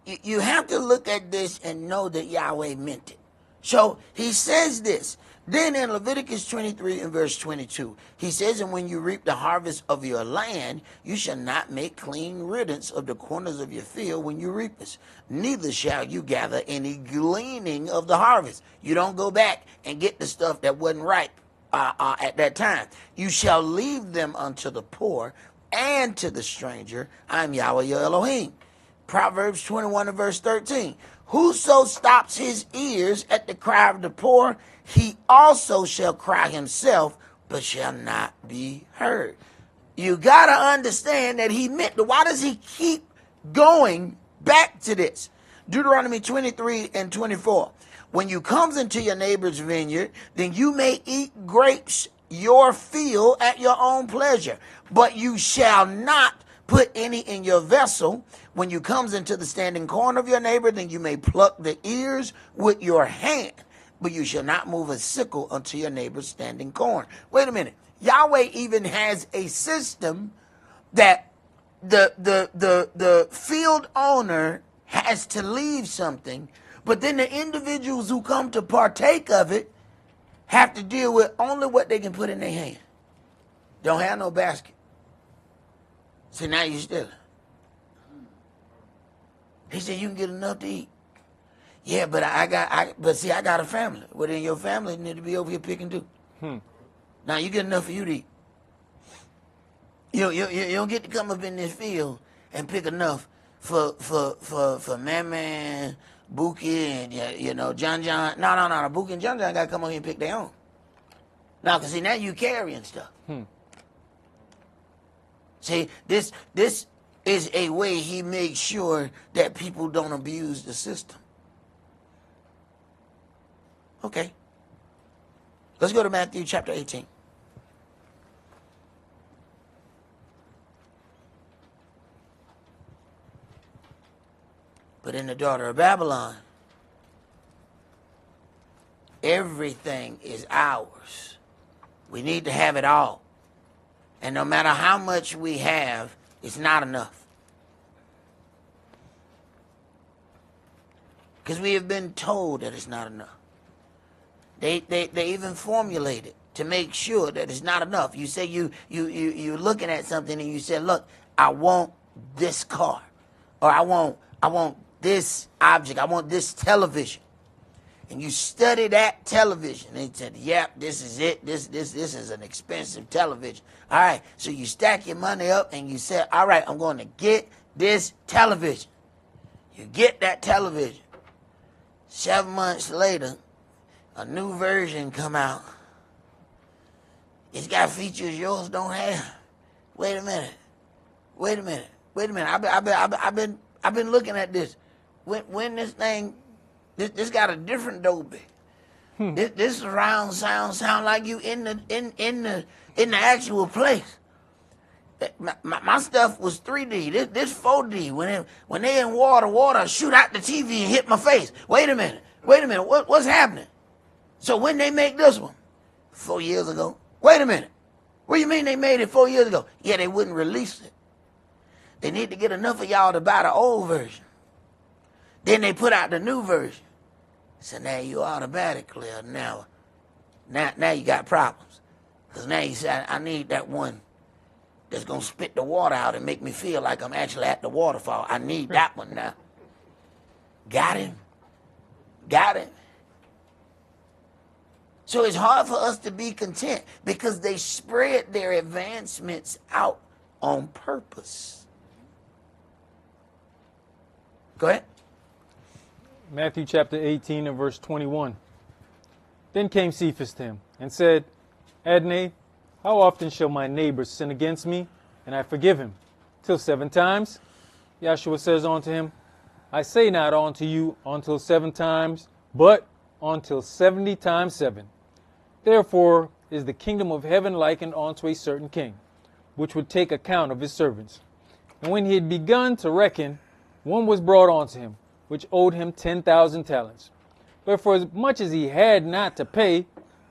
You have to look at this and know that Yahweh meant it. So he says this. Then in Leviticus 23 and verse 22, he says, and when you reap the harvest of your land, you shall not make clean riddance of the corners of your field when you reap it. Neither shall you gather any gleaning of the harvest. You don't go back and get the stuff that wasn't ripe at that time. You shall leave them unto the poor and to the stranger. I am Yahweh your Elohim. Proverbs 21 and verse 13. Whoso stops his ears at the cry of the poor, he also shall cry himself, but shall not be heard. You got to understand that he meant, why does he keep going back to this? Deuteronomy 23 and 24. When you comes into your neighbor's vineyard, then you may eat grapes your field at your own pleasure, but you shall not put any in your vessel. When you comes into the standing corn of your neighbor, then you may pluck the ears with your hand, but you shall not move a sickle unto your neighbor's standing corn. Wait a minute. Yahweh even has a system that the field owner has to leave something, but then the individuals who come to partake of it have to deal with only what they can put in their hand. Don't have no basket. So now you're stealing. He said you can get enough to eat. Yeah, but I got a family. Well, then your family need to be over here picking too. Now you get enough for you to eat. You don't get to come up in this field and pick enough for Man, Buki, and John. No. Buki and John got to come over here and pick their own. Now, because see, now you carrying stuff. See, this is a way he makes sure that people don't abuse the system. Okay. Let's go to Matthew chapter 18. But in the daughter of Babylon, everything is ours. We need to have it all. And no matter how much we have, it's not enough. Because we have been told that it's not enough. They even formulate it to make sure that it's not enough. You say you're looking at something and you say, look, I want this car, or I want this object, I want this television. And you study that television and they said, yep, this is it. This is an expensive television. All right, so you stack your money up and you say, all right, I'm going to get this television. You get that television. 7 months later, a new version come out. It's got features yours don't have. Wait a minute. I've been looking at this. When this thing, this got a different Dolby. This surround sound like you in the actual place. My stuff was 3D. This 4D. When they in water shoot out the TV and hit my face. Wait a minute. What's happening? So when they make this one, 4 years ago. Wait a minute. What do you mean they made it 4 years ago? Yeah, they wouldn't release it. They need to get enough of y'all to buy the old version. Then they put out the new version. So now you automatically are now you got problems. Because now you say, I need that one that's going to spit the water out and make me feel like I'm actually at the waterfall. I need that one now. Got him? Got him? So it's hard for us to be content because they spread their advancements out on purpose. Go ahead. Matthew chapter 18 and verse 21. Then came Cephas to him and said, Adonai, how often shall my neighbor sin against me, and I forgive him? Till 7 times? Yahshua says unto him, I say not unto you until 7 times, but until 70 times 7. Therefore is the kingdom of heaven likened unto a certain king, which would take account of his servants. And when he had begun to reckon, one was brought unto him, which owed him 10,000 talents. But for as much as he had not to pay,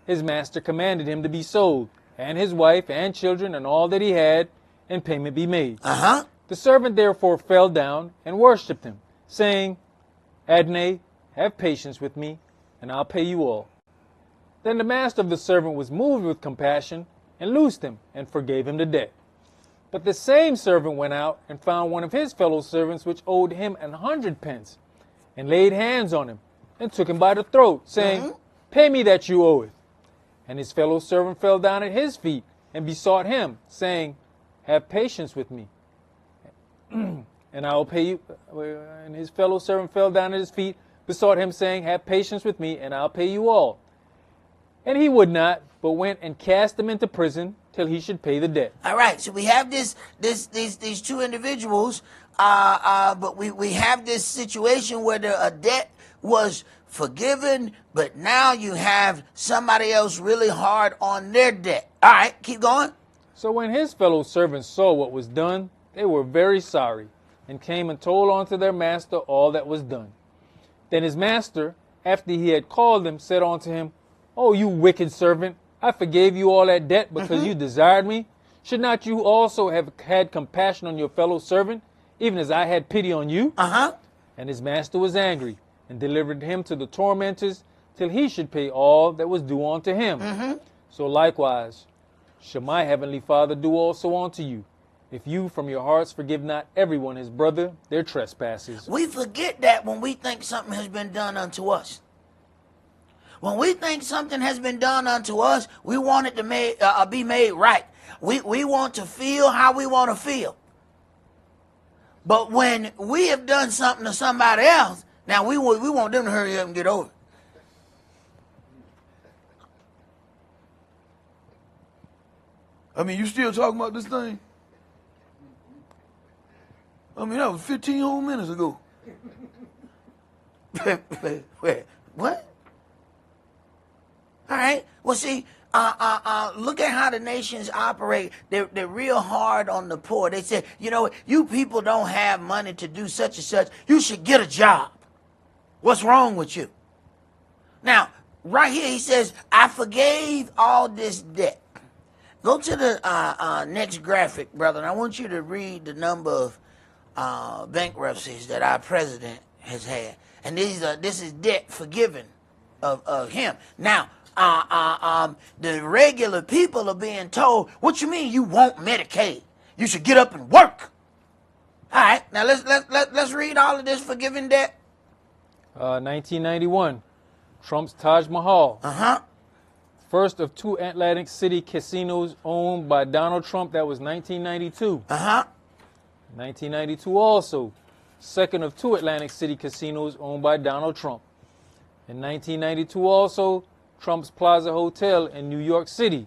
his master commanded him to be sold, and his wife and children and all that he had, and payment be made. The servant therefore fell down and worshipped him, saying, Adonai, have patience with me, and I'll pay you all. Then the master of the servant was moved with compassion, and loosed him, and forgave him the debt. But the same servant went out and found one of his fellow servants which owed him 100 pence, and laid hands on him, and took him by the throat, saying, Pay me that you owe it. And his fellow servant fell down at his feet, and besought him, saying, Have patience with me, and I will pay you. And his fellow servant fell down at his feet, besought him, saying, Have patience with me, and I'll pay you all. And he would not, but went and cast him into prison till he should pay the debt. All right, so we have these two individuals, but we have this situation where a debt was forgiven, but now you have somebody else really hard on their debt. All right, keep going. So when his fellow servants saw what was done, they were very sorry, and came and told unto their master all that was done. Then his master, after he had called him, said unto him, O you wicked servant, I forgave you all that debt because you desired me. Should not you also have had compassion on your fellow servant, even as I had pity on you? And his master was angry, and delivered him to the tormentors, till he should pay all that was due unto him. So likewise shall my heavenly Father do also unto you, if you from your hearts forgive not everyone his brother their trespasses. We forget that when we think something has been done unto us. When we think something has been done unto us, we want it to be made right. We want to feel how we want to feel. But when we have done something to somebody else, now we want them to hurry up and get over it. I mean, you still talking about this thing? I mean, that was 15 whole minutes ago. Wait, what? All right. Well, see, look at how the nations operate. They're real hard on the poor. They say, you know, you people don't have money to do such and such. You should get a job. What's wrong with you? Now, right here, he says, I forgave all this debt. Go to the next graphic, brother, and I want you to read the number of bankruptcies that our president has had. And this is debt forgiven of him. Now, the regular people are being told, what you mean you want Medicaid? You should get up and work. All right, now let's read all of this forgiving debt. 1991, Trump's Taj Mahal. First of 2 Atlantic City casinos owned by Donald Trump. That was 1992. 1992 also. Second of 2 Atlantic City casinos owned by Donald Trump. In 1992 also, Trump's Plaza Hotel in New York City.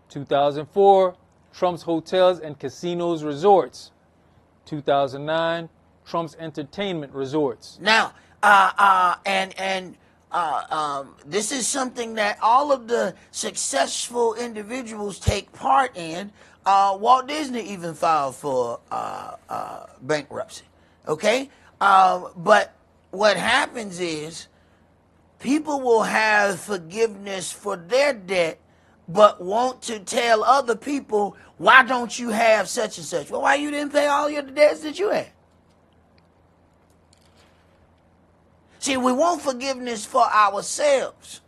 2004, Trump's Hotels and Casinos Resorts. 2009, Trump's Entertainment Resorts. Now, this is something that all of the successful individuals take part in. Walt Disney even filed for bankruptcy. Okay? But what happens is people will have forgiveness for their debt, but want to tell other people, why don't you have such and such? Well, why you didn't pay all your debts that you had? See, we want forgiveness for ourselves,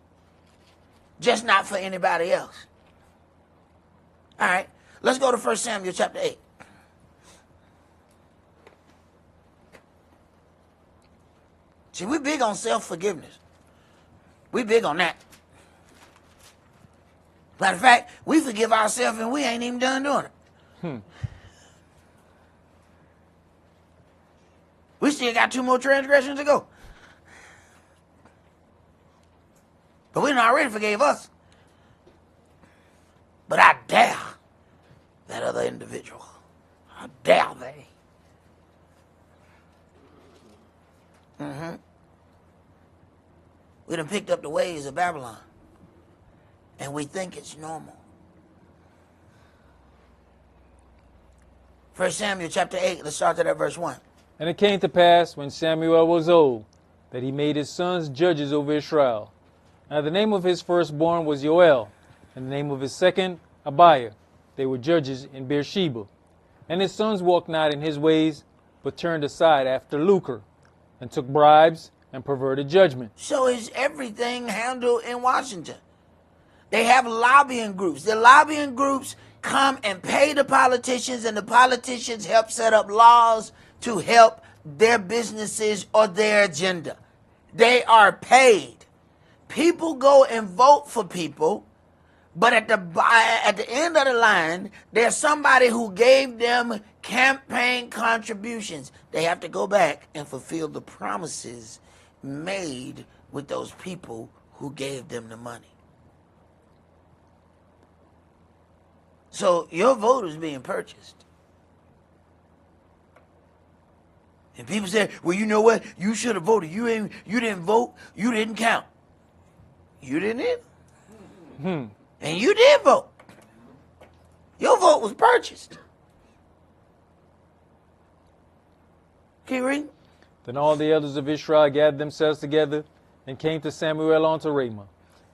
just not for anybody else. All right. Let's go to 1 Samuel chapter 8. See, we big on self-forgiveness. We big on that. Matter of fact, we forgive ourselves and we ain't even done doing it. We still got 2 more transgressions to go. But we done already forgave us. But I dare that other individual. How dare they? We done picked up the ways of Babylon. And we think it's normal. 1 Samuel chapter 8, let's start at verse 1. And it came to pass, when Samuel was old, that he made his sons judges over Israel. Now the name of his firstborn was Joel, and the name of his second, Abiah. They were judges in Beersheba. And his sons walked not in his ways, but turned aside after lucre, and took bribes, and perverted judgment. So is everything handled in Washington. They have lobbying groups. The lobbying groups come and pay the politicians, and the politicians help set up laws to help their businesses or their agenda. They are paid. People go and vote for people, but at the end of the line, there's somebody who gave them campaign contributions. They have to go back and fulfill the promises made with those people who gave them the money. So your vote is being purchased. And people say, well, you know what? You should have voted. You didn't vote. You didn't count. You didn't either. And you did vote. Your vote was purchased. Keep reading. Then all the elders of Israel gathered themselves together, and came to Samuel unto Ramah,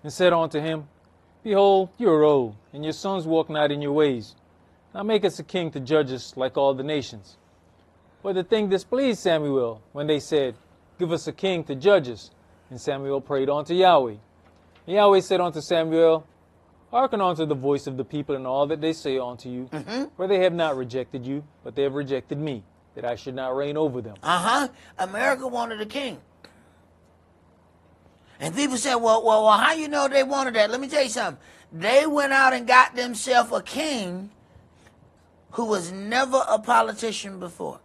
and said unto him, Behold, you are old, and your sons walk not in your ways. Now make us a king to judge us like all the nations. But the thing displeased Samuel, when they said, Give us a king to judge us. And Samuel prayed unto Yahweh. And Yahweh said unto Samuel, Hearken unto the voice of the people in all that they say unto you, for they have not rejected you, but they have rejected me, that I should not reign over them. America wanted a king. And people said, well, how you know they wanted that? Let me tell you something. They went out and got themselves a king who was never a politician before.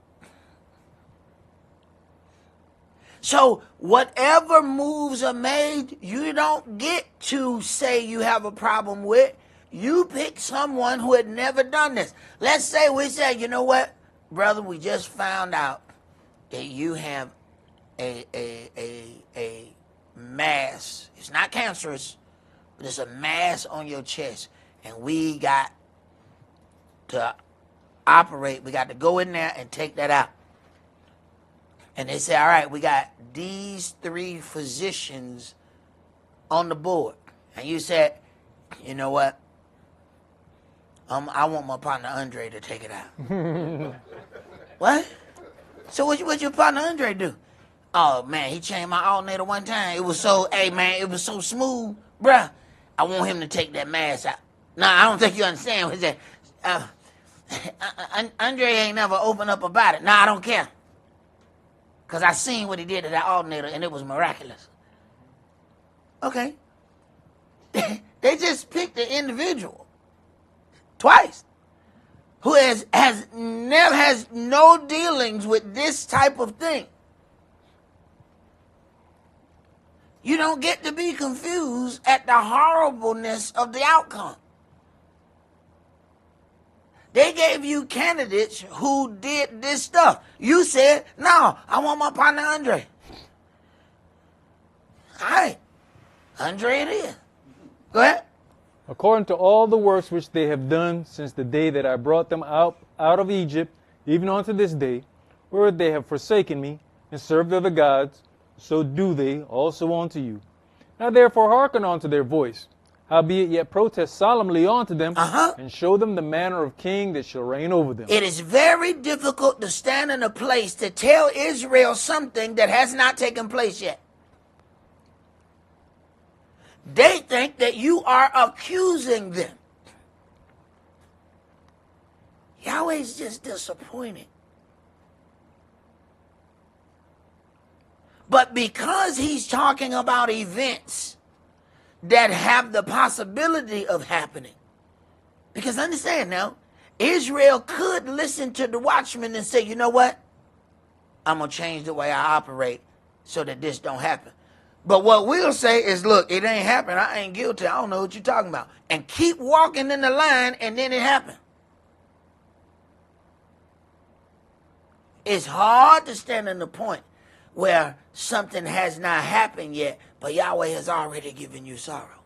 So whatever moves are made, you don't get to say you have a problem with. You pick someone who had never done this. Let's say we say, you know what, brother, we just found out that you have a mass. It's not cancerous, but it's a mass on your chest. And we got to operate. We got to go in there and take that out. And they say, all right, we got these 3 physicians on the board. And you said, you know what? I want my partner Andre to take it out. What? So what your partner Andre do? Oh, man, he changed my alternator one time. It was so, it was so smooth. Bruh, I want him to take that mask out. No, I don't think you understand what he said. Andre ain't never opened up about it. No, I don't care. Because I seen what he did to that alternator, and it was miraculous. Okay. They just picked the individual twice who has no dealings with this type of thing. You don't get to be confused at the horribleness of the outcome. They gave you candidates who did this stuff. You said, no, I want my partner Andre. All right. Andre it is. Go ahead. According to all the works which they have done since the day that I brought them out of Egypt, even unto this day, where they have forsaken me and served other gods, so do they also unto you. Now therefore hearken unto their voice. Howbeit yet protest solemnly unto them, and show them the manner of king that shall reign over them. It is very difficult to stand in a place to tell Israel something that has not taken place yet. They think that you are accusing them. Yahweh's just disappointed. But because he's talking about events that have the possibility of happening, because understand now, Israel could listen to the watchman and say, you know what? I'm going to change the way I operate so that this don't happen. But what we'll say is, look, it ain't happened. I ain't guilty. I don't know what you're talking about. And keep walking in the line, and then it happened. It's hard to stand in the point where something has not happened yet, but Yahweh has already given you sorrow.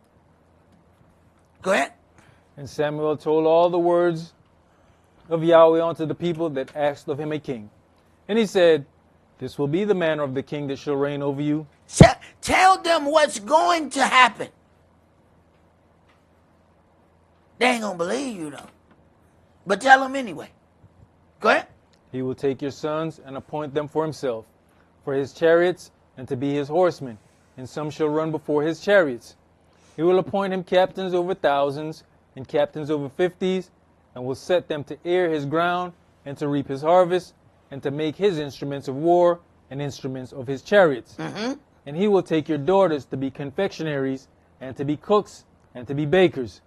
Go ahead. And Samuel told all the words of Yahweh unto the people that asked of him a king. And he said, this will be the manner of the king that shall reign over you. Tell them what's going to happen. They ain't going to believe you, though. But tell them anyway. Go ahead. He will take your sons and appoint them for himself, for his chariots, and to be his horsemen, and some shall run before his chariots. He will appoint him captains over thousands, and captains over 50s, and will set them to ear his ground, and to reap his harvest, and to make his instruments of war, and instruments of his chariots. And he will take your daughters to be confectionaries, and to be cooks, and to be bakers.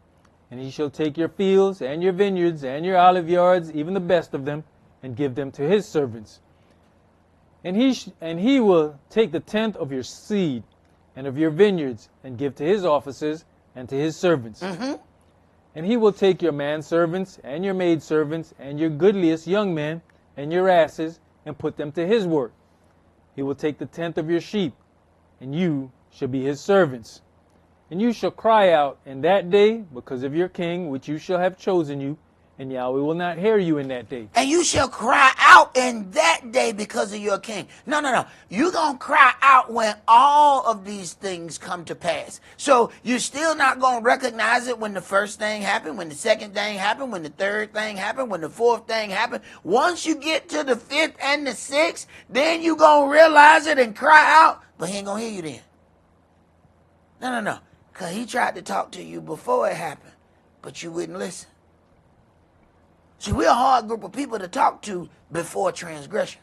And he shall take your fields, and your vineyards, and your olive yards, even the best of them, and give them to his servants. And he will take the tenth of your seed and of your vineyards, and give to his officers and to his servants. And he will take your manservants and your maidservants and your goodliest young men and your asses, and put them to his work. He will take the tenth of your sheep, and you shall be his servants. And you shall cry out in that day because of your king, which you shall have chosen you, and Yahweh will not hear you in that day. And you shall cry out in that day because of your king. No. You're going to cry out when all of these things come to pass. So you're still not going to recognize it when the first thing happened, when the second thing happened, when the third thing happened, when the fourth thing happened. Once you get to the fifth and the sixth, then you're going to realize it and cry out. But he ain't going to hear you then. No. Because he tried to talk to you before it happened, but you wouldn't listen. See, we're a hard group of people to talk to before transgression.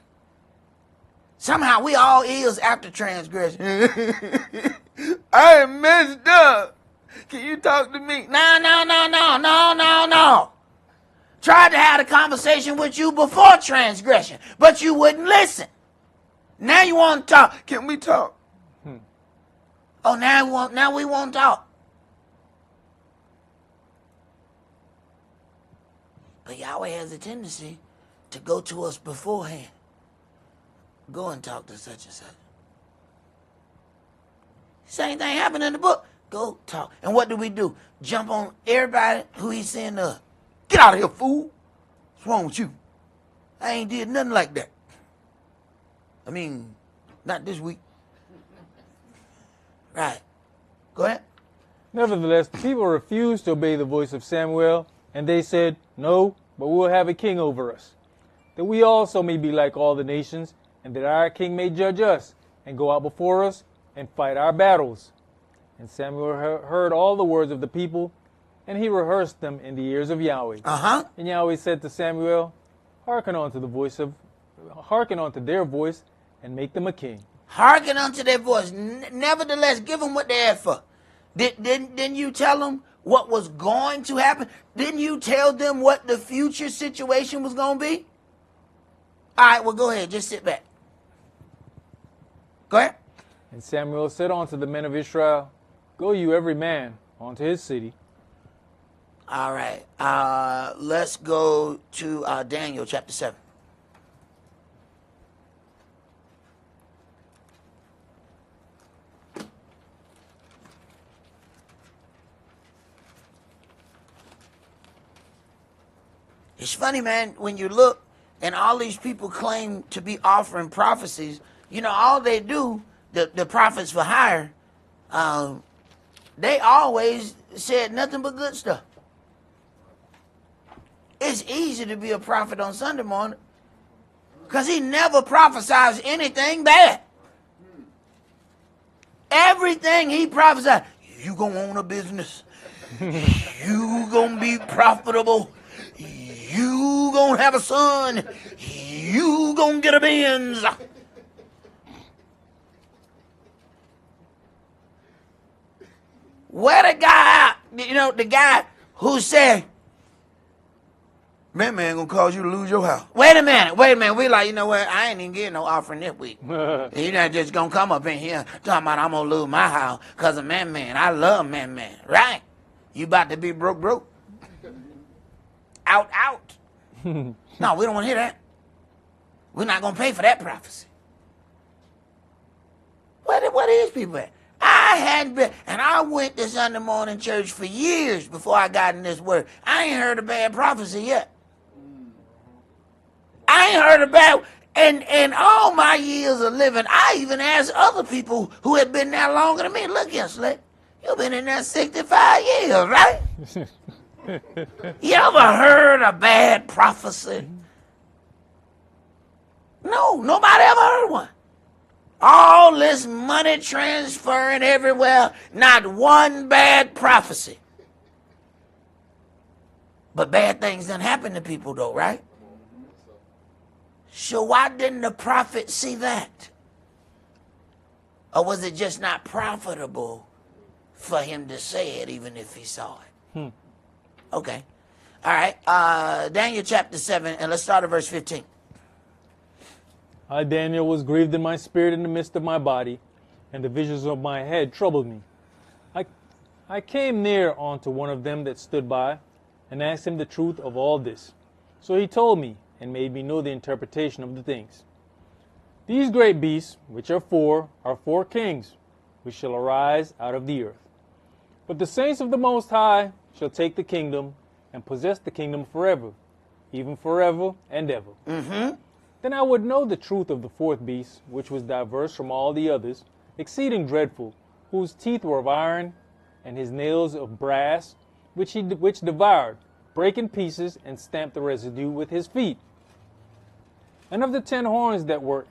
Somehow we all ears after transgression. I am messed up. Can you talk to me? No. Tried to have a conversation with you before transgression, but you wouldn't listen. Now you want to talk. Can we talk? Oh, now we won't talk. But Yahweh has a tendency to go to us beforehand. Go and talk to such and such. Same thing happened in the book. Go talk. And what do? Jump on everybody who he's saying to. Get out of here, fool. What's wrong with you? I ain't did nothing like that. I mean, not this week. Right. Go ahead. Nevertheless, the people refused to obey the voice of Samuel, and they said, no, but we will have a king over us, that we also may be like all the nations, and that our king may judge us, and go out before us, and fight our battles. And Samuel heard all the words of the people, and he rehearsed them in the ears of Yahweh. And Yahweh said to Samuel, hearken unto their voice, and make them a king. Hearken unto their voice. Nevertheless, give them what they asked for. Didn't you tell them what was going to happen? Didn't you tell them what the future situation was going to be? All right, well, go ahead. Just sit back. Go ahead. And Samuel said unto the men of Israel, go you every man unto his city. All right. Let's go to Daniel chapter 7. It's funny, man, when you look and all these people claim to be offering prophecies, you know, all they do, the prophets for hire, they always said nothing but good stuff. It's easy to be a prophet on Sunday morning because he never prophesies anything bad. Everything he prophesied, you gonna own a business, you gonna be profitable, you gonna have a son. You gonna get a Benz. Where the guy, the guy who said, man gonna cause you to lose your house. Wait a minute. We like, you know what? I ain't even getting no offering this week. You're not just gonna come up in here talking about I'm gonna lose my house because of man. I love man. Right? You about to be broke. Out. No, we don't want to hear that. We're not gonna pay for that prophecy. What is people at? I hadn't been, and I went to Sunday morning church for years before I got in this word. I ain't heard a bad prophecy yet. I ain't heard a bad, and all my years of living, I even asked other people who had been there longer than me, look here, Slick, you've been in there 65 years, right? You ever heard a bad prophecy? No, nobody ever heard one. All this money transferring everywhere, not one bad prophecy. But bad things done happen to people though, right? So why didn't the prophet see that? Or was it just not profitable for him to say it even if he saw it? Okay. All right. Daniel chapter 7, and let's start at verse 15. I, Daniel, was grieved in my spirit in the midst of my body, and the visions of my head troubled me. I came near unto one of them that stood by, and asked him the truth of all this. So he told me, and made me know the interpretation of the things. These great beasts, which are four kings, which shall arise out of the earth. But the saints of the Most High shall take the kingdom, and possess the kingdom forever, even forever and ever. Then I would know the truth of the fourth beast, which was diverse from all the others, exceeding dreadful, whose teeth were of iron, and his nails of brass, which devoured, brake in pieces, and stamped the residue with his feet. And of the 10 horns that were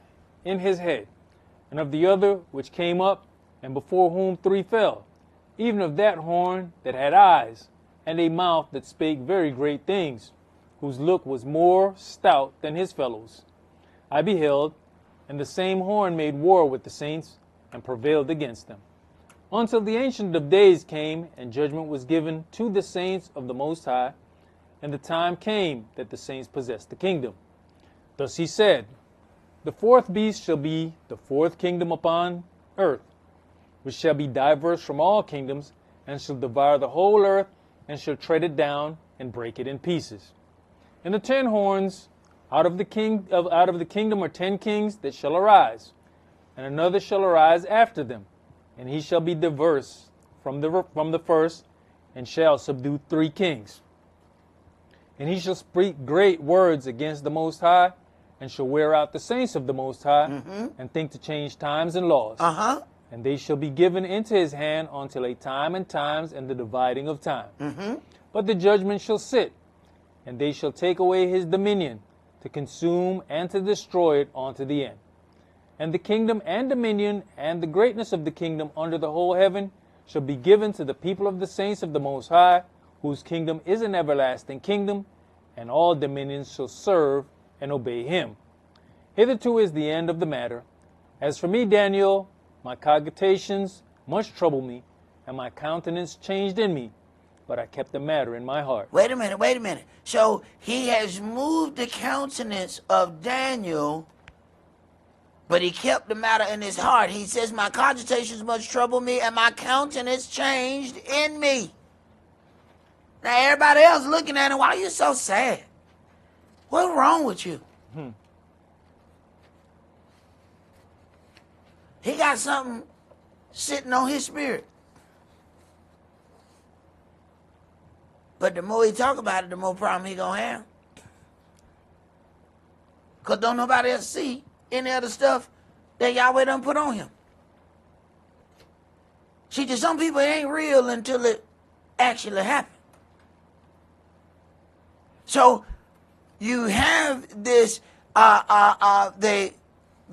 in his head, and of the other which came up, and before whom 3 fell, even of that horn that had eyes, and a mouth that spake very great things, whose look was more stout than his fellows. I beheld, and the same horn made war with the saints, and prevailed against them, until the Ancient of Days came, and judgment was given to the saints of the Most High, and the time came that the saints possessed the kingdom. Thus he said, the fourth beast shall be the fourth kingdom upon earth, which shall be diverse from all kingdoms, and shall devour the whole earth, and shall tread it down, and break it in pieces. And the 10 horns out of the kingdom are 10 kings that shall arise, and another shall arise after them, and he shall be diverse from the first, and shall subdue 3 kings. And he shall speak great words against the Most High, and shall wear out the saints of the Most High, and think to change times and laws. And they shall be given into his hand until a time and times and the dividing of time. But the judgment shall sit, and they shall take away his dominion, to consume and to destroy it unto the end. And the kingdom and dominion and the greatness of the kingdom under the whole heaven shall be given to the people of the saints of the Most High, whose kingdom is an everlasting kingdom, and all dominions shall serve and obey him. Hitherto is the end of the matter. As for me, Daniel, my cogitations much troubled me, and my countenance changed in me, but I kept the matter in my heart. Wait a minute. So he has moved the countenance of Daniel, but he kept the matter in his heart. He says, my cogitations much trouble me, and my countenance changed in me. Now everybody else looking at him, why are you so sad? What's wrong with you? He got something sitting on his spirit. But the more he talk about it, the more problem he gonna have. Because don't nobody else see any other stuff that Yahweh done put on him. See, to some people, it ain't real until it actually happened. So you have this, they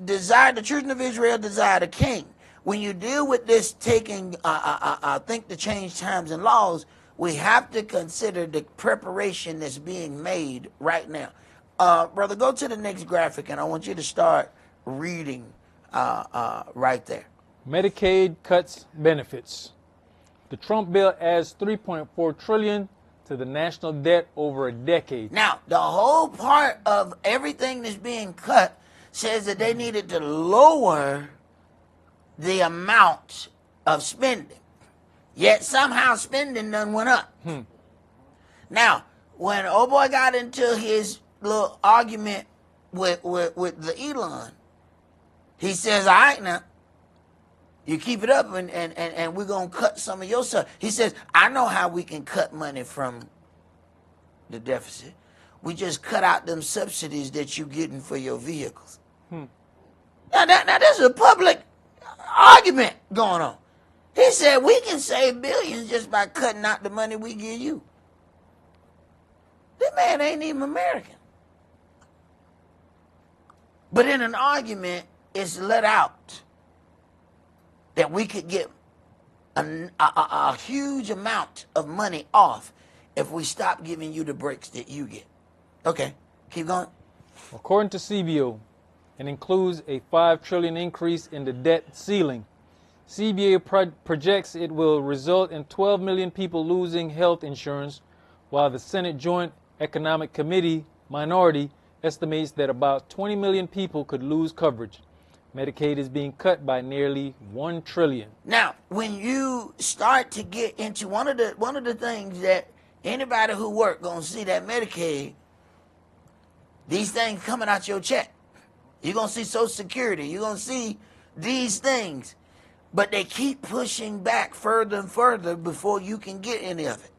desire, the children of Israel desire a king. When you deal with this taking, think to change times and laws, we have to consider the preparation that's being made right now. Brother, go to the next graphic, and I want you to start reading right there. Medicaid cuts benefits. The Trump bill adds $3.4 trillion to the national debt over a decade. Now, the whole part of everything that's being cut says that they needed to lower the amount of spending. Yet somehow spending done went up. Now, when old boy got into his little argument with the Elon, he says, all right now, you keep it up and we're going to cut some of your stuff. He says, I know how we can cut money from the deficit. We just cut out them subsidies that you're getting for your vehicles. Now, there's a public argument going on. He said, we can save billions just by cutting out the money we give you. This man ain't even American. But in an argument, it's let out that we could get a huge amount of money off if we stop giving you the breaks that you get. Okay, keep going. According to CBO, it includes a $5 trillion increase in the debt ceiling. CBA projects it will result in 12 million people losing health insurance, while the Senate Joint Economic Committee minority estimates that about 20 million people could lose coverage. Medicaid is being cut by nearly $1 trillion. Now, when you start to get into one of the things that anybody who work gonna see that Medicaid, these things coming out your check. You're gonna see Social Security. You're gonna see these things. But they keep pushing back further and further before you can get any of it.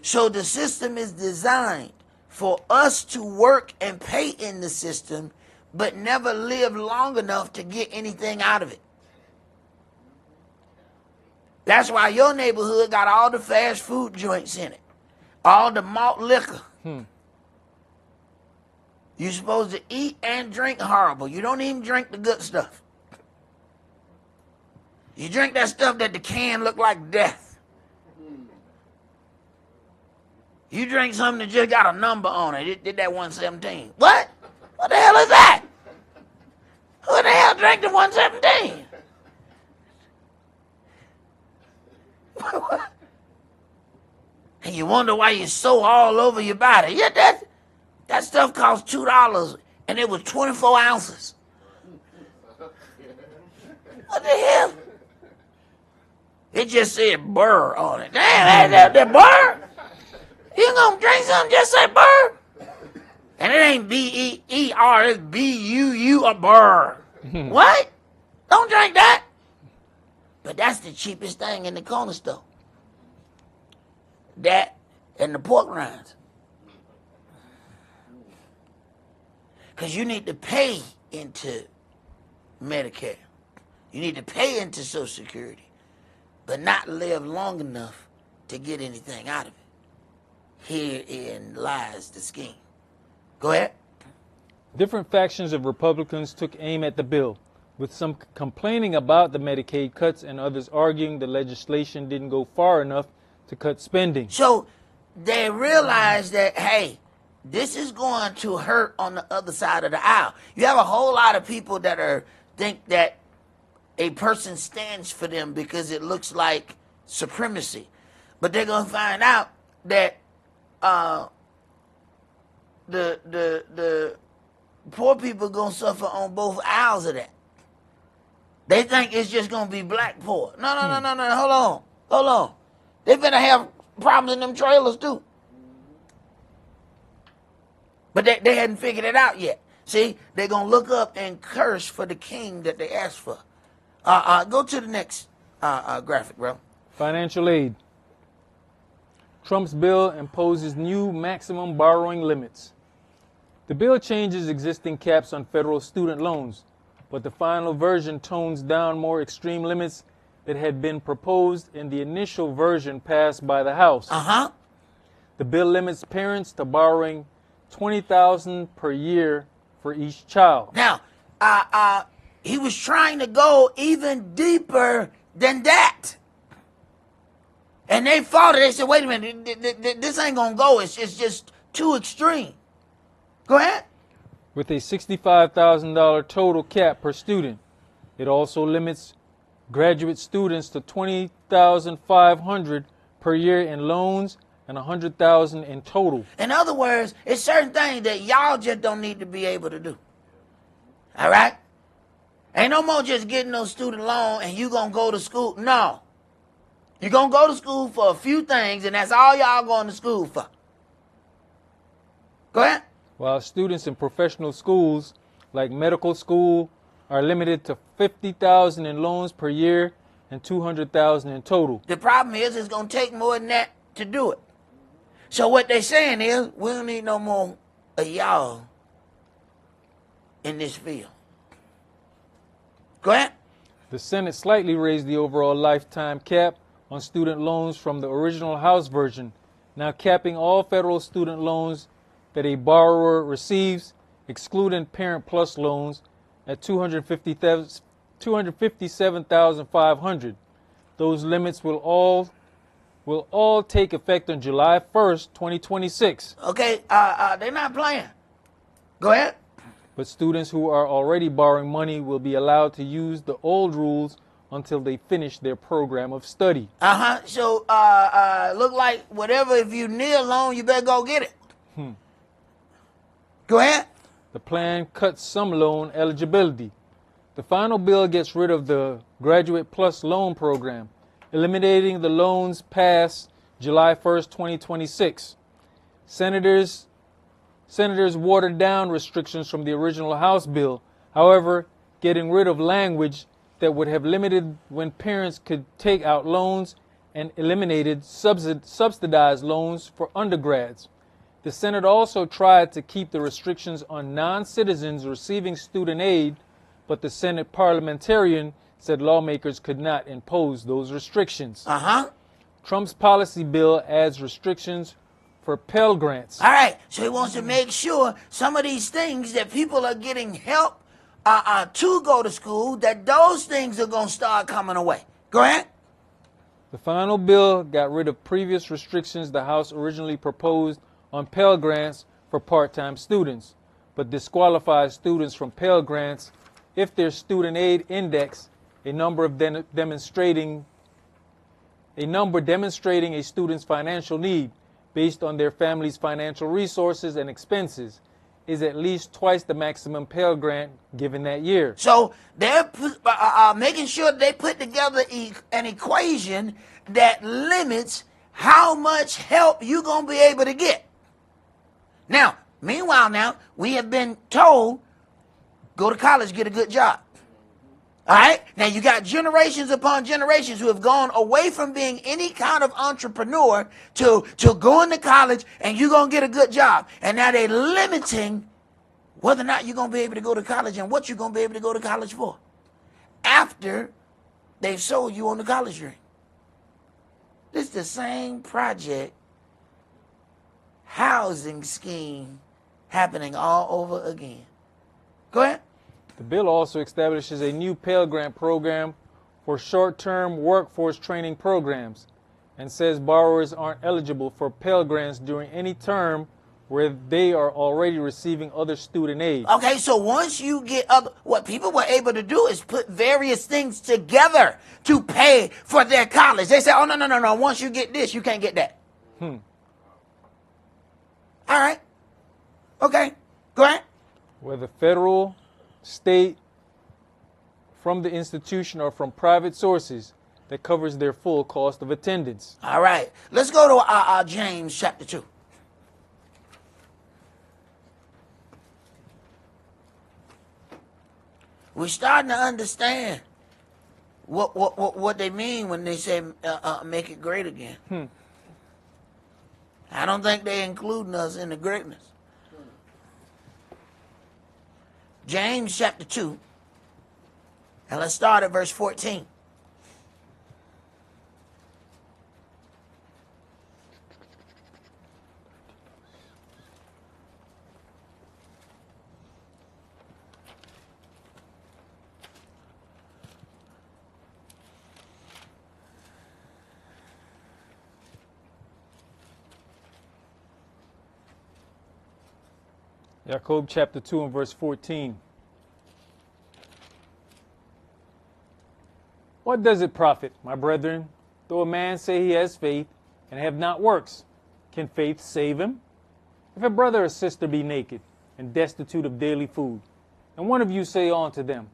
So the system is designed for us to work and pay in the system, but never live long enough to get anything out of it. That's why your neighborhood got all the fast food joints in it, all the malt liquor. You're supposed to eat and drink horrible. You don't even drink the good stuff. You drink that stuff that the can look like death. You drink something that just got a number on it. It did that 117. What? What the hell is that? Who the hell drank the 117? And you wonder why you're so all over your body. Yeah, that stuff cost $2 and it was 24 ounces. What the hell? It just said burr on it. Damn, that burr? You gonna drink something just say burr? And it ain't B-E-E-R, it's B-U-U, a burr. What? Don't drink that. But that's the cheapest thing in the corner store. That and the pork rinds. Because you need to pay into Medicare. You need to pay into Social Security, but not live long enough to get anything out of it. Herein lies the scheme. Go ahead. Different factions of Republicans took aim at the bill, with some complaining about the Medicaid cuts and others arguing the legislation didn't go far enough to cut spending. So they realized that, hey, this is going to hurt on the other side of the aisle. You have a whole lot of people that think that a person stands for them because it looks like supremacy. But they're going to find out that the poor people going to suffer on both aisles of that. They think it's just going to be black poor. No. Hold on. They finna have problems in them trailers too. But they hadn't figured it out yet. See, they're going to look up and curse for the king that they asked for. Go to the next graphic, bro. Financial aid. Trump's bill imposes new maximum borrowing limits. The bill changes existing caps on federal student loans, but the final version tones down more extreme limits that had been proposed in the initial version passed by the House. The bill limits parents to borrowing $20,000 per year for each child. Now, he was trying to go even deeper than that. And they fought it. They said, wait a minute, this ain't going to go. It's just too extreme. Go ahead. With a $65,000 total cap per student, it also limits graduate students to $20,500 per year in loans and $100,000 in total. In other words, it's certain things that y'all just don't need to be able to do. All right? Ain't no more just getting no student loan and you going to go to school. No. You're going to go to school for a few things, and that's all y'all going to school for. Go ahead. While students in professional schools like medical school are limited to $50,000 in loans per year and $200,000 in total. The problem is it's going to take more than that to do it. So what they're saying is we don't need no more of y'all in this field. Go ahead. The Senate slightly raised the overall lifetime cap on student loans from the original House version, now capping all federal student loans that a borrower receives, excluding Parent Plus loans, at $257,500. Those limits will all take effect on July 1st, 2026. Okay, they're not playing. Go ahead. But students who are already borrowing money will be allowed to use the old rules until they finish their program of study. So, look like whatever, if you need a loan, you better go get it. Go ahead. The plan cuts some loan eligibility. The final bill gets rid of the Graduate Plus loan program, eliminating the loans past July 1st, 2026. Senators watered down restrictions from the original House bill, however, getting rid of language that would have limited when parents could take out loans and eliminated subsidized loans for undergrads. The Senate also tried to keep the restrictions on non-citizens receiving student aid, but the Senate parliamentarian said lawmakers could not impose those restrictions. Trump's policy bill adds restrictions for Pell Grants. All right, so he wants to make sure some of these things that people are getting help to go to school, that those things are going to start coming away. Go ahead. The final bill got rid of previous restrictions the House originally proposed on Pell Grants for part-time students, but disqualifies students from Pell Grants if their student aid index, a number demonstrating a student's financial need based on their family's financial resources and expenses, is at least twice the maximum Pell Grant given that year. So they're making sure they put together an equation that limits how much help you're going to be able to get. Now, meanwhile, we have been told, go to college, get a good job. All right? Now, you got generations upon generations who have gone away from being any kind of entrepreneur to going to college and you're going to get a good job. And now they're limiting whether or not you're going to be able to go to college and what you're going to be able to go to college for after they've sold you on the college dream. This is the same project housing scheme happening all over again. Go ahead. The bill also establishes a new Pell Grant program for short-term workforce training programs and says borrowers aren't eligible for Pell Grants during any term where they are already receiving other student aid. Okay, so once you get what people were able to do is put various things together to pay for their college. They say, oh, no. Once you get this, you can't get that. All right. Okay, go ahead. Whether federal, state, from the institution, or from private sources that covers their full cost of attendance. All right. Let's go to James chapter 2. We're starting to understand what they mean when they say make it great again. I don't think they're including us in the greatness. James chapter 2, and let's start at verse 14. Jacob chapter 2 and verse 14. What does it profit, my brethren, though a man say he has faith and have not works? Can faith save him? If a brother or sister be naked and destitute of daily food, and one of you say unto them,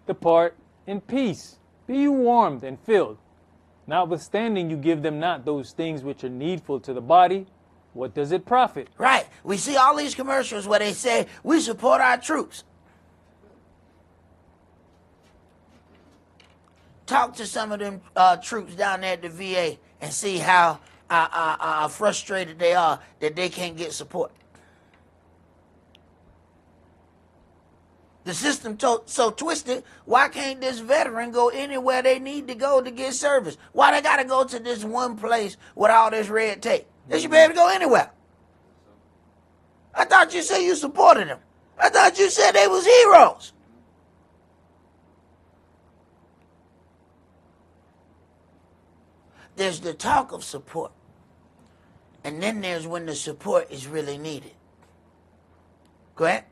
Depart in peace, be you warmed and filled, notwithstanding you give them not those things which are needful to the body, what does it profit? Right. We see all these commercials where they say, we support our troops. Talk to some of them troops down there at the VA and see how frustrated they are that they can't get support. The system so twisted, why can't this veteran go anywhere they need to go to get service? Why they got to go to this one place with all this red tape? They should be able to go anywhere. I thought you said you supported them. I thought you said they was heroes. There's the talk of support. And then there's when the support is really needed. Go ahead.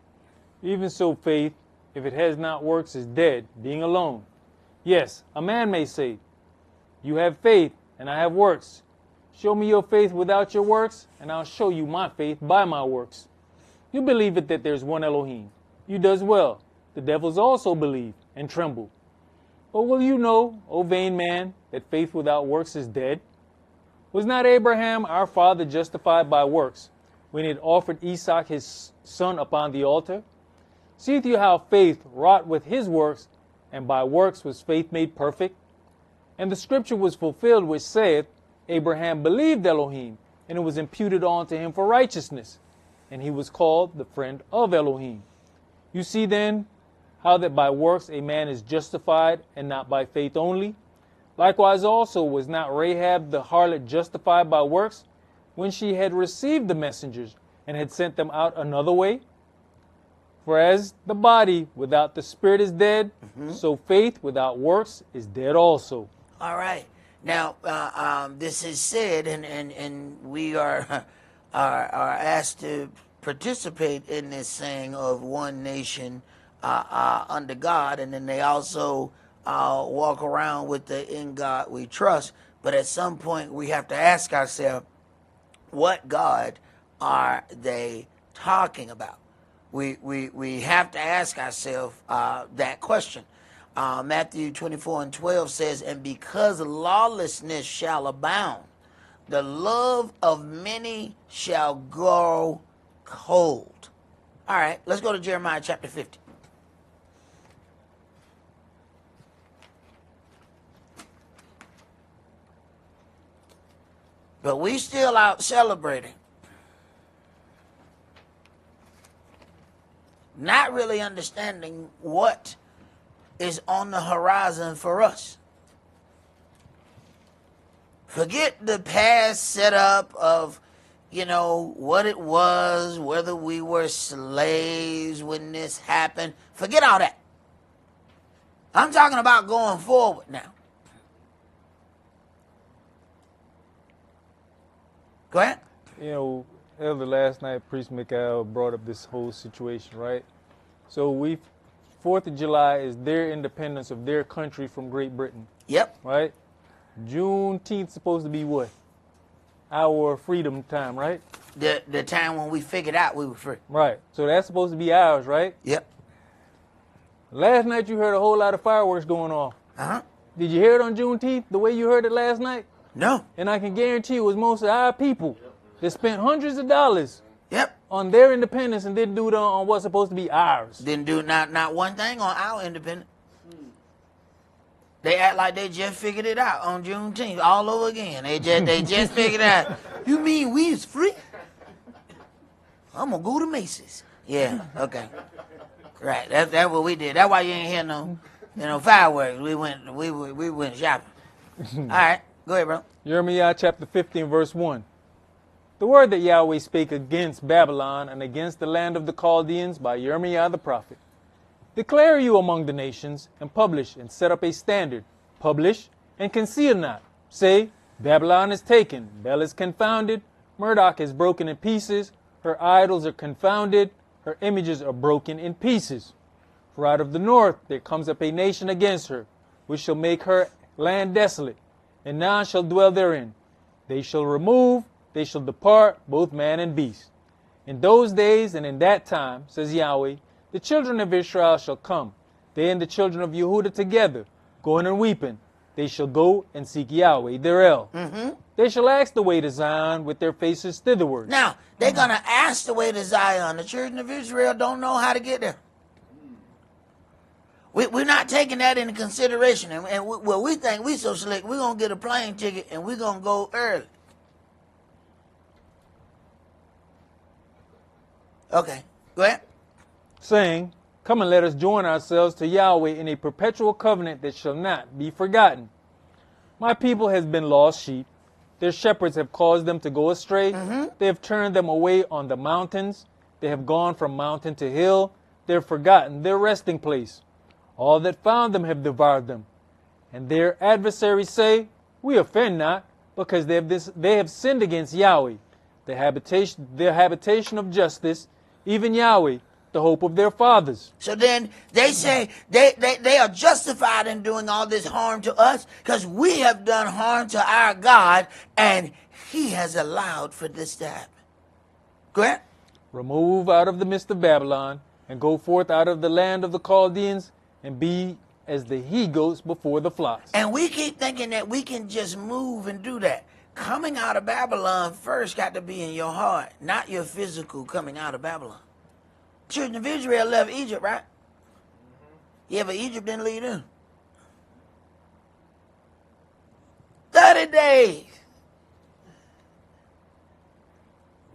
Even so, faith, if it has not works, is dead, being alone. Yes, a man may say, You have faith, and I have works. Show me your faith without your works, and I'll show you my faith by my works. You believe it that there's one Elohim. You does well. The devils also believe and tremble. But will you know, O vain man, that faith without works is dead? Was not Abraham our father justified by works, when he had offered Esaac his son upon the altar? Seeth you how faith wrought with his works, and by works was faith made perfect? And the scripture was fulfilled which saith, Abraham believed Elohim, and it was imputed unto him for righteousness, and he was called the friend of Elohim. You see then how that by works a man is justified, and not by faith only? Likewise also was not Rahab the harlot justified by works, when she had received the messengers, and had sent them out another way? For as the body without the spirit is dead, so faith without works is dead also. All right. Now, this is said, and we are asked to participate in this saying of one nation under God, and then they also walk around with the in God we trust. But at some point, we have to ask ourselves, what God are they talking about? We have to ask ourselves that question. Matthew 24 and 12 says, And because lawlessness shall abound, the love of many shall grow cold. All right, let's go to Jeremiah chapter 50. But we still out celebrating. Not really understanding what is on the horizon for us. Forget the past setup of, what it was, whether we were slaves when this happened. Forget all that. I'm talking about going forward now. Go ahead. Elder, last night, Priest Mikhail brought up this whole situation, right? So 4th of July is their independence of their country from Great Britain. Yep. Right? Juneteenth supposed to be what? Our freedom time, right? The time when we figured out we were free. Right. So that's supposed to be ours, right? Yep. Last night you heard a whole lot of fireworks going off. Uh-huh. Did you hear it on Juneteenth the way you heard it last night? No. And I can guarantee it was most of our people that spent hundreds of dollars on their independence and didn't do it on what's supposed to be ours. Didn't do not one thing on our independence. They act like they just figured it out on Juneteenth all over again. They just figured it out. You mean we is free? I'm gonna go to Macy's. Yeah, okay. Right, that's what we did. That's why you ain't hear no fireworks. We went shopping. All right, go ahead, bro. Jeremiah chapter 15, verse 1. The word that Yahweh spake against Babylon and against the land of the Chaldeans by Jeremiah the prophet. Declare you among the nations, and publish, and set up a standard. Publish, and conceal not. Say, Babylon is taken, Bel is confounded, Murdoch is broken in pieces, her idols are confounded, her images are broken in pieces. For out of the north there comes up a nation against her, which shall make her land desolate, and none shall dwell therein. They shall remove, they shall depart, both man and beast. In those days and in that time, says Yahweh, the children of Israel shall come, they and the children of Yehudah together, going and weeping. They shall go and seek Yahweh, their El. They shall ask the way to Zion with their faces thitherward. Now, they're going to ask the way to Zion. The children of Israel don't know how to get there. We're not taking that into consideration. And we think we so slick, we're going to get a plane ticket and we're going to go early. Okay, go ahead. Saying, come and let us join ourselves to Yahweh in a perpetual covenant that shall not be forgotten. My people has been lost sheep. Their shepherds have caused them to go astray. They have turned them away on the mountains. They have gone from mountain to hill. They have forgotten their resting place. All that found them have devoured them. And their adversaries say, we offend not, because they have sinned against Yahweh, their habitation of justice, even Yahweh, the hope of their fathers. So then they say they are justified in doing all this harm to us because we have done harm to our God and he has allowed for this to happen. Go ahead. Remove out of the midst of Babylon and go forth out of the land of the Chaldeans and be as the he-goats before the flocks. And we keep thinking that we can just move and do that. Coming out of Babylon first got to be in your heart, not your physical coming out of Babylon. Children of Israel left Egypt, right? Yeah, but Egypt didn't leave them. 30 days.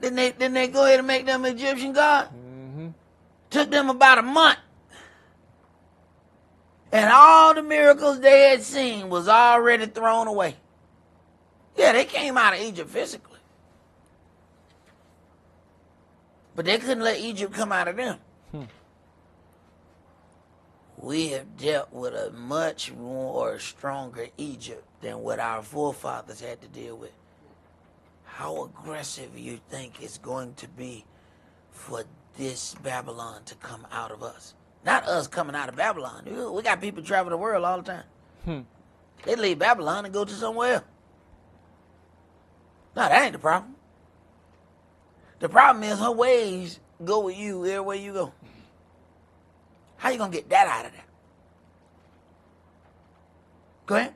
Didn't they go ahead and make them Egyptian God? Took them about a month. And all the miracles they had seen was already thrown away. Yeah, they came out of Egypt physically. But they couldn't let Egypt come out of them. We have dealt with a much more stronger Egypt than what our forefathers had to deal with. How aggressive you think it's going to be for this Babylon to come out of us? Not us coming out of Babylon. We got people travel the world all the time. They leave Babylon and go to somewhere else. No, that ain't the problem. The problem is her ways go with you everywhere you go. How you going to get that out of there? Go ahead.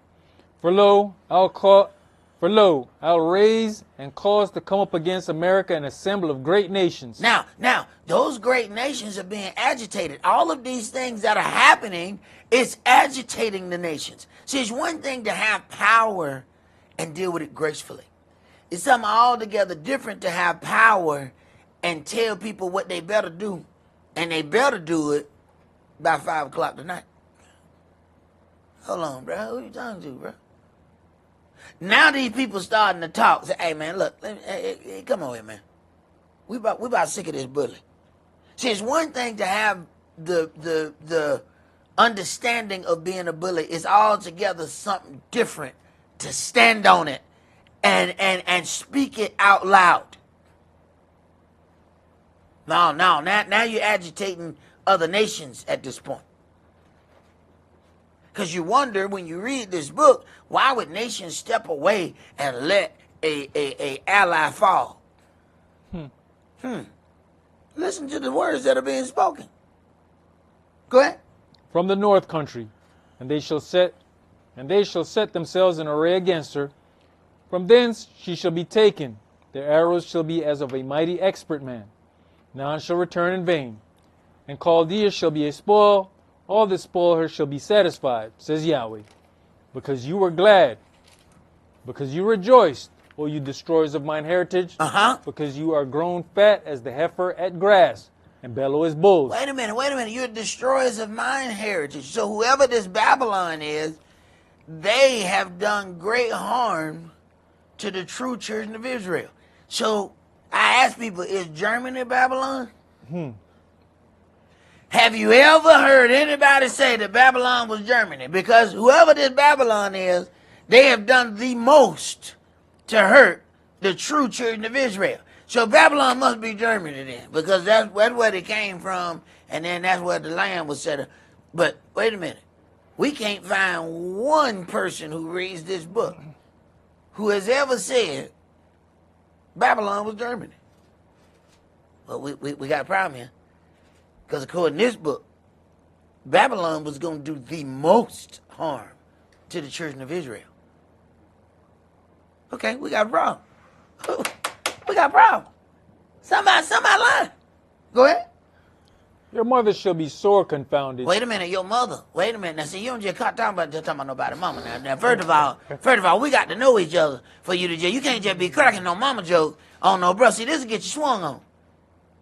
For lo, I'll raise and cause to come up against America an assembly of great nations. Now, those great nations are being agitated. All of these things that are happening is agitating the nations. See, it's one thing to have power and deal with it gracefully. It's something altogether different to have power and tell people what they better do, and they better do it by 5 o'clock tonight. Hold on, bro. Who you talking to, bro? Now these people starting to talk. Say, hey, man, look, hey, come on here, man. We about sick of this bully. See, it's one thing to have the understanding of being a bully. It's altogether something different to stand on it and speak it out loud. No, now you're agitating other nations at this point. Because you wonder when you read this book, why would nations step away and let a ally fall? Listen to the words that are being spoken. Go ahead. From the north country, and they shall set themselves in array against her. From thence she shall be taken. Their arrows shall be as of a mighty expert man. None shall return in vain. And Chaldea shall be a spoil. All that spoil her shall be satisfied, says Yahweh. Because you were glad, because you rejoiced, O you destroyers of mine heritage, because you are grown fat as the heifer at grass, and bellow as bulls. Wait a minute. You're destroyers of mine heritage. So whoever this Babylon is, they have done great harm to the true children of Israel. So I ask people, is Germany Babylon? Have you ever heard anybody say that Babylon was Germany? Because whoever this Babylon is, they have done the most to hurt the true children of Israel. So Babylon must be Germany then, because that's where they came from, and then that's where the land was set up. But wait a minute. We can't find one person who reads this book who has ever said Babylon was Germany. Well, we got a problem here. Because according to this book, Babylon was going to do the most harm to the children of Israel. Okay, we got a problem. We got a problem. Somebody lying. Go ahead. Your mother shall be sore confounded. Wait a minute, your mother. Wait a minute. Now, see, you don't just talking about nobody's mama. Now, first of all, we got to know each other for you to just. You can't just be cracking no mama joke on no bro. See, this will get you swung on.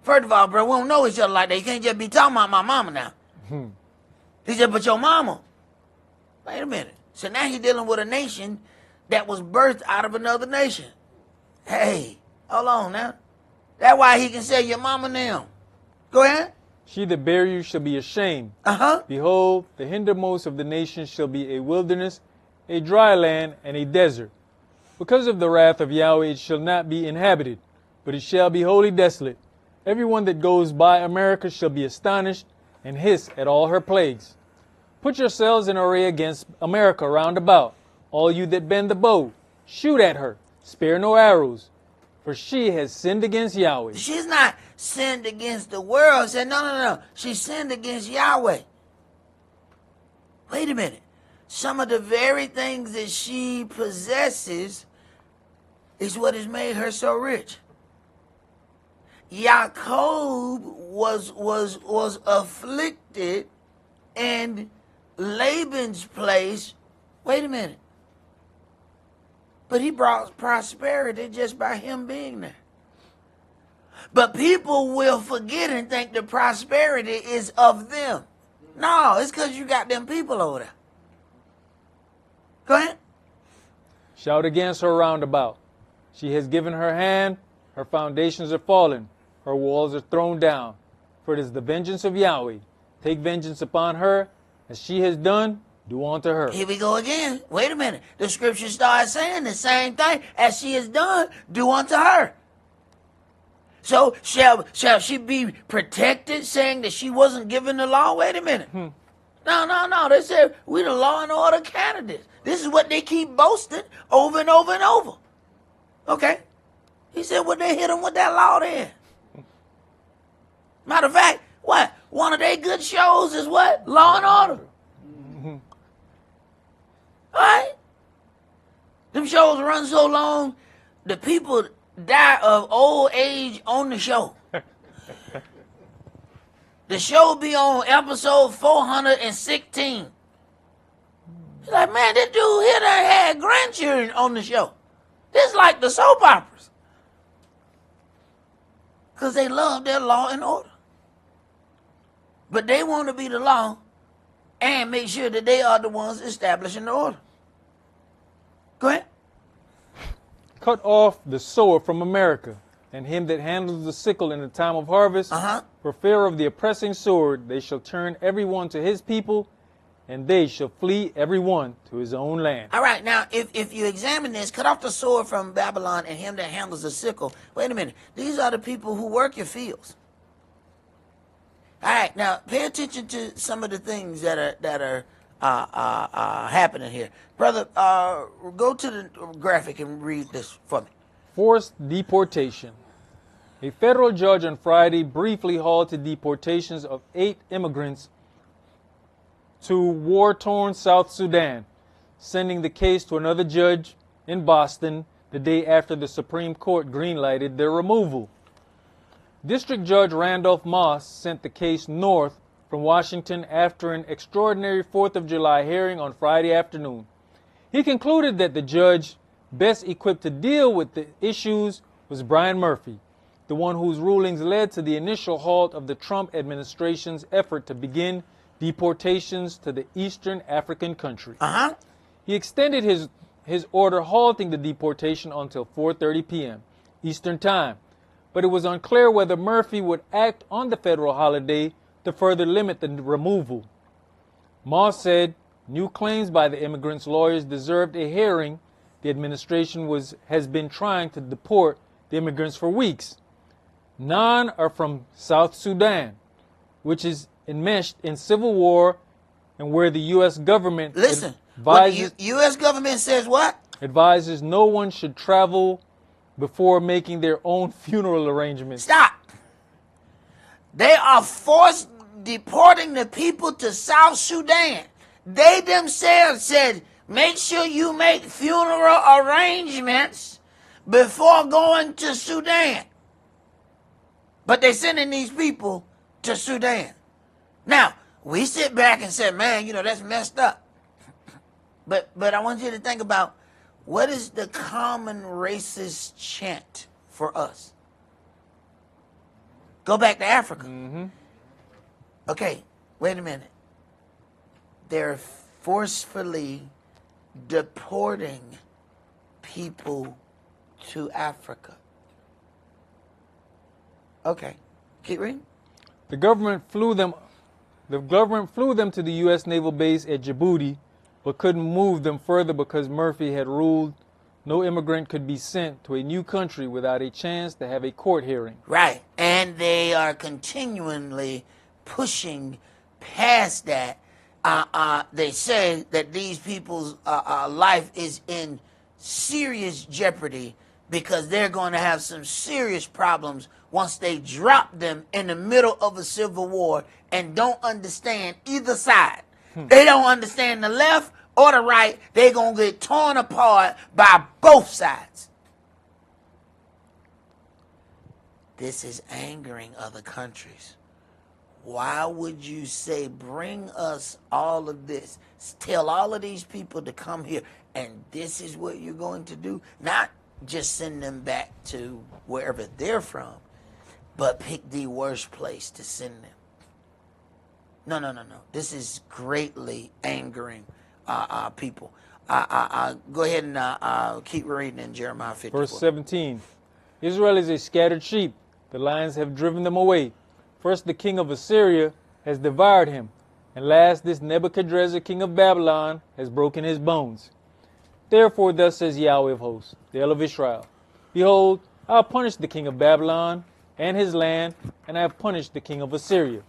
First of all, bro, we don't know each other like that. You can't just be talking about my mama now. He said, but your mama. Wait a minute. So now he's dealing with a nation that was birthed out of another nation. Hey, hold on now. That's why he can say your mama now. Go ahead. She that bare you shall be ashamed. Behold, the hindermost of the nations shall be a wilderness, a dry land, and a desert. Because of the wrath of Yahweh it shall not be inhabited, but it shall be wholly desolate. Everyone that goes by America shall be astonished and hiss at all her plagues. Put yourselves in array against America round about, all you that bend the bow. Shoot at her, spare no arrows, for she has sinned against Yahweh. She's not sinned against the world. Said, no. She sinned against Yahweh. Wait a minute. Some of the very things that she possesses is what has made her so rich. Jacob was afflicted in Laban's place. Wait a minute. But he brought prosperity just by him being there. But people will forget and think the prosperity is of them. No, it's because you got them people over there. Go ahead. Shout against her round about. She has given her hand, her foundations are fallen, her walls are thrown down. For it is the vengeance of Yahweh. Take vengeance upon her, as she has done, do unto her. Here we go again. Wait a minute. The scripture starts saying the same thing. As she has done, do unto her. So shall she be protected, saying that she wasn't given the law? Wait a minute. No. They said we the law and order candidates. This is what they keep boasting over and over and over. Okay. He said, well, they hit them with that law then. Matter of fact, what? One of their good shows is what? Law and Order. All right? Them shows run so long, the people die of old age on the show. The show be on episode 416. He's like, man, this dude here done had grandchildren on the show. This like the soap operas. Because they love their law and order. But they want to be the law and make sure that they are the ones establishing the order. Go ahead. Cut off the sower from America, and him that handles the sickle in the time of harvest. For fear of the oppressing sword, they shall turn every one to his people, and they shall flee every one to his own land. All right, now, if you examine this, cut off the sword from Babylon and him that handles the sickle. Wait a minute. These are the people who work your fields. All right, now, pay attention to some of the things that are happening here. Brother, go to the graphic and read this for me. Forced deportation. A federal judge on Friday briefly halted deportations of 8 immigrants to war-torn South Sudan, sending the case to another judge in Boston the day after the Supreme Court greenlighted their removal. District Judge Randolph Moss sent the case north from Washington after an extraordinary 4th of July hearing on Friday afternoon. He concluded that the judge best equipped to deal with the issues was Brian Murphy, the one whose rulings led to the initial halt of the Trump administration's effort to begin deportations to the Eastern African country. He extended his order halting the deportation until 4:30 p.m. Eastern Time, but it was unclear whether Murphy would act on the federal holiday to further limit the removal. Moss said new claims by the immigrants' lawyers deserved a hearing. The administration has been trying to deport the immigrants for weeks. 9 are from South Sudan, which is enmeshed in civil war and where the U.S. government Listen, what the advises, U.S. government says what? advises no one should travel before making their own funeral arrangements. Stop. They are forced deporting the people to South Sudan. They themselves said, make sure you make funeral arrangements before going to Sudan. But they're sending these people to Sudan. Now, we sit back and say, man, that's messed up. But I want you to think about, what is the common racist chant for us? Go back to Africa. Mm-hmm. Okay, wait a minute. They're forcefully deporting people to Africa. Okay, keep reading. The government flew them to the U.S. naval base at Djibouti, but couldn't move them further because Murphy had ruled no immigrant could be sent to a new country without a chance to have a court hearing. Right, and they are continually pushing past that. They say that these people's life is in serious jeopardy because they're going to have some serious problems once they drop them in the middle of a civil war and don't understand either side. They don't understand the left or the right. They're going to get torn apart by both sides. This is angering other countries. Why would you say, bring us all of this? Tell all of these people to come here, and this is what you're going to do? Not just send them back to wherever they're from, but pick the worst place to send them. No. This is greatly angering people. Go ahead and keep reading in Jeremiah 54. Verse 17. Israel is a scattered sheep. The lions have driven them away. First, the king of Assyria has devoured him. And last, this Nebuchadnezzar, king of Babylon, has broken his bones. Therefore, thus says Yahweh of hosts, the El of Israel, behold, I have punished the king of Babylon and his land, and I have punished the king of Assyria.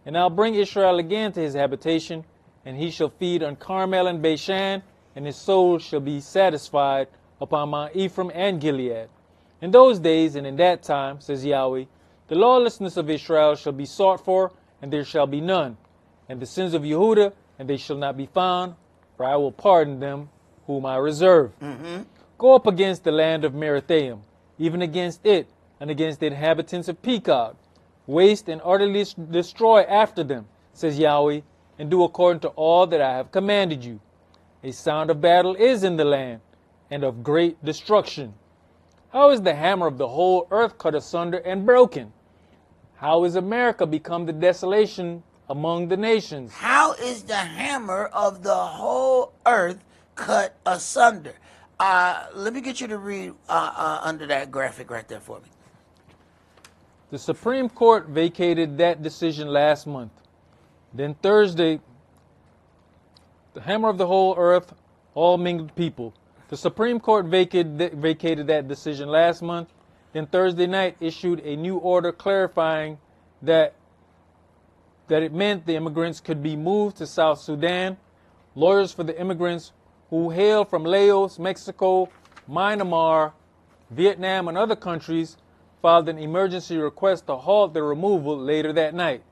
And I'll bring Israel again to his habitation, and he shall feed on Carmel and Bashan, and his soul shall be satisfied upon Mount Ephraim and Gilead. In those days and in that time, says Yahweh, the lawlessness of Israel shall be sought for, and there shall be none. And the sins of Yehuda, and they shall not be found, for I will pardon them whom I reserve. Go up against the land of Merathaim, even against it, and against the inhabitants of Pekod. Waste and utterly destroy after them, says Yahweh, and do according to all that I have commanded you. A sound of battle is in the land, and of great destruction. How is the hammer of the whole earth cut asunder and broken? How is America become the desolation among the nations? How is the hammer of the whole earth cut asunder? Let me get you to read under that graphic right there for me. The Supreme Court vacated that decision last month. Then Thursday, the hammer of the whole earth, all mingled people. The Supreme Court vacated that decision last month. Then Thursday night issued a new order clarifying that it meant the immigrants could be moved to South Sudan. Lawyers for the immigrants who hail from Laos, Mexico, Myanmar, Vietnam, and other countries filed an emergency request to halt the removal later that night.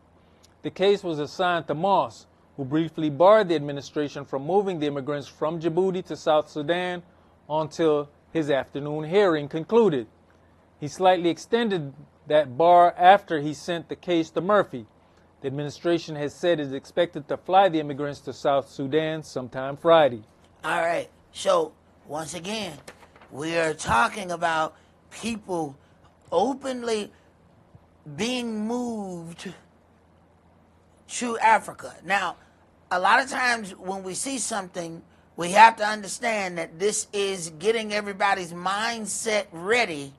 The case was assigned to Moss, who briefly barred the administration from moving the immigrants from Djibouti to South Sudan until his afternoon hearing concluded. He slightly extended that bar after he sent the case to Murphy. The administration has said it is expected to fly the immigrants to South Sudan sometime Friday. All right. So, once again, we are talking about people openly being moved to Africa. Now, a lot of times when we see something, we have to understand that this is getting everybody's mindset ready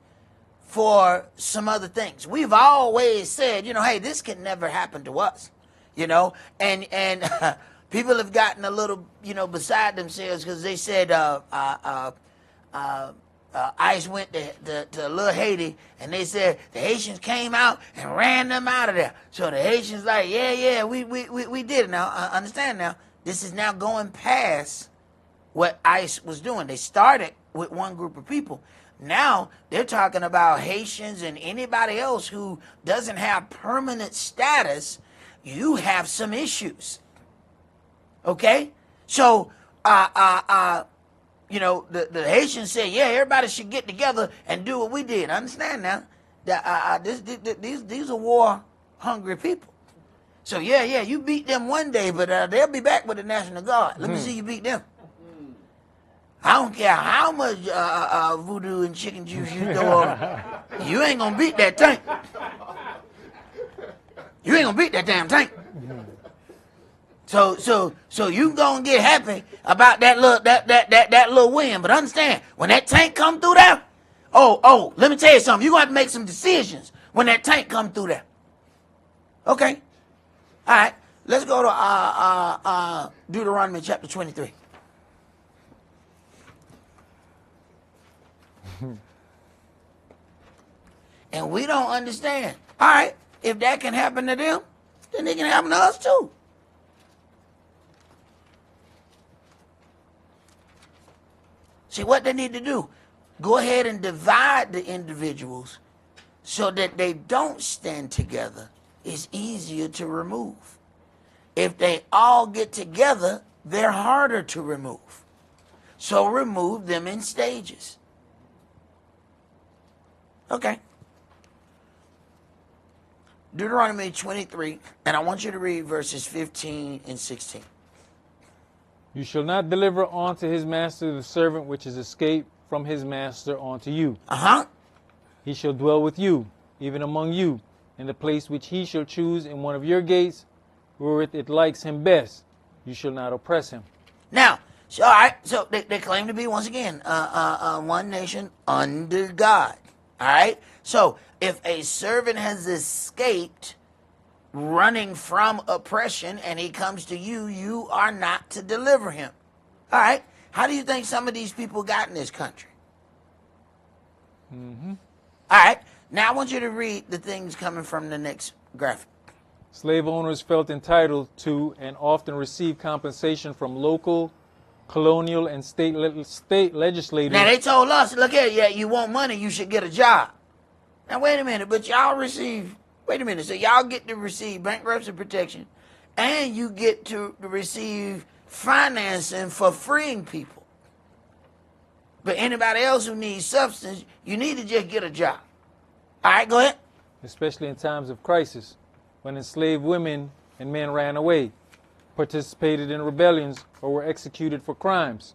for some other things. We've always said, hey, this can never happen to us, and people have gotten a little, beside themselves because they said, ICE went to Little Haiti, and they said the Haitians came out and ran them out of there. So the Haitians like, yeah, we did it. Now, understand now, this is now going past what ICE was doing. They started with one group of people. Now they're talking about Haitians and anybody else who doesn't have permanent status. You have some issues. Okay? So, you know, the Haitians say, yeah, everybody should get together and do what we did. Understand now? That these are war-hungry people. So, yeah, you beat them one day, but they'll be back with the National Guard. Let me see you beat them. I don't care how much voodoo and chicken juice you throw on them. You ain't going to beat that tank. You ain't going to beat that damn tank. So you gonna get happy about that little win, but understand when that tank come through there. Oh, let me tell you something. You gonna have to make some decisions when that tank come through there. Okay, all right. Let's go to Deuteronomy chapter 23. And we don't understand. All right, if that can happen to them, then it can happen to us too. See, what they need to do, go ahead and divide the individuals so that they don't stand together. It's easier to remove. If they all get together, they're harder to remove. So remove them in stages. Okay. Deuteronomy 23, and I want you to read verses 15 and 16. You shall not deliver unto his master the servant which is escaped from his master unto you. He shall dwell with you, even among you, in the place which he shall choose in one of your gates, wherewith it likes him best. You shall not oppress him. Now, so, all right, so they claim to be, once again, one nation under God. All right? So if a servant has escaped running from oppression and he comes to you, you are not to deliver him. All right? How do you think some of these people got in this country? All right. Now I want you to read the things coming from the next graphic. Slave owners felt entitled to and often received compensation from local, colonial, and state legislators. Now they told us, look here, yeah, you want money, you should get a job. Now wait a minute, but y'all receive, wait a minute, so y'all get to receive bankruptcy protection and you get to receive financing for freeing people. But anybody else who needs substance, you need to just get a job. All right, go ahead. Especially in times of crisis, when enslaved women and men ran away, participated in rebellions, or were executed for crimes.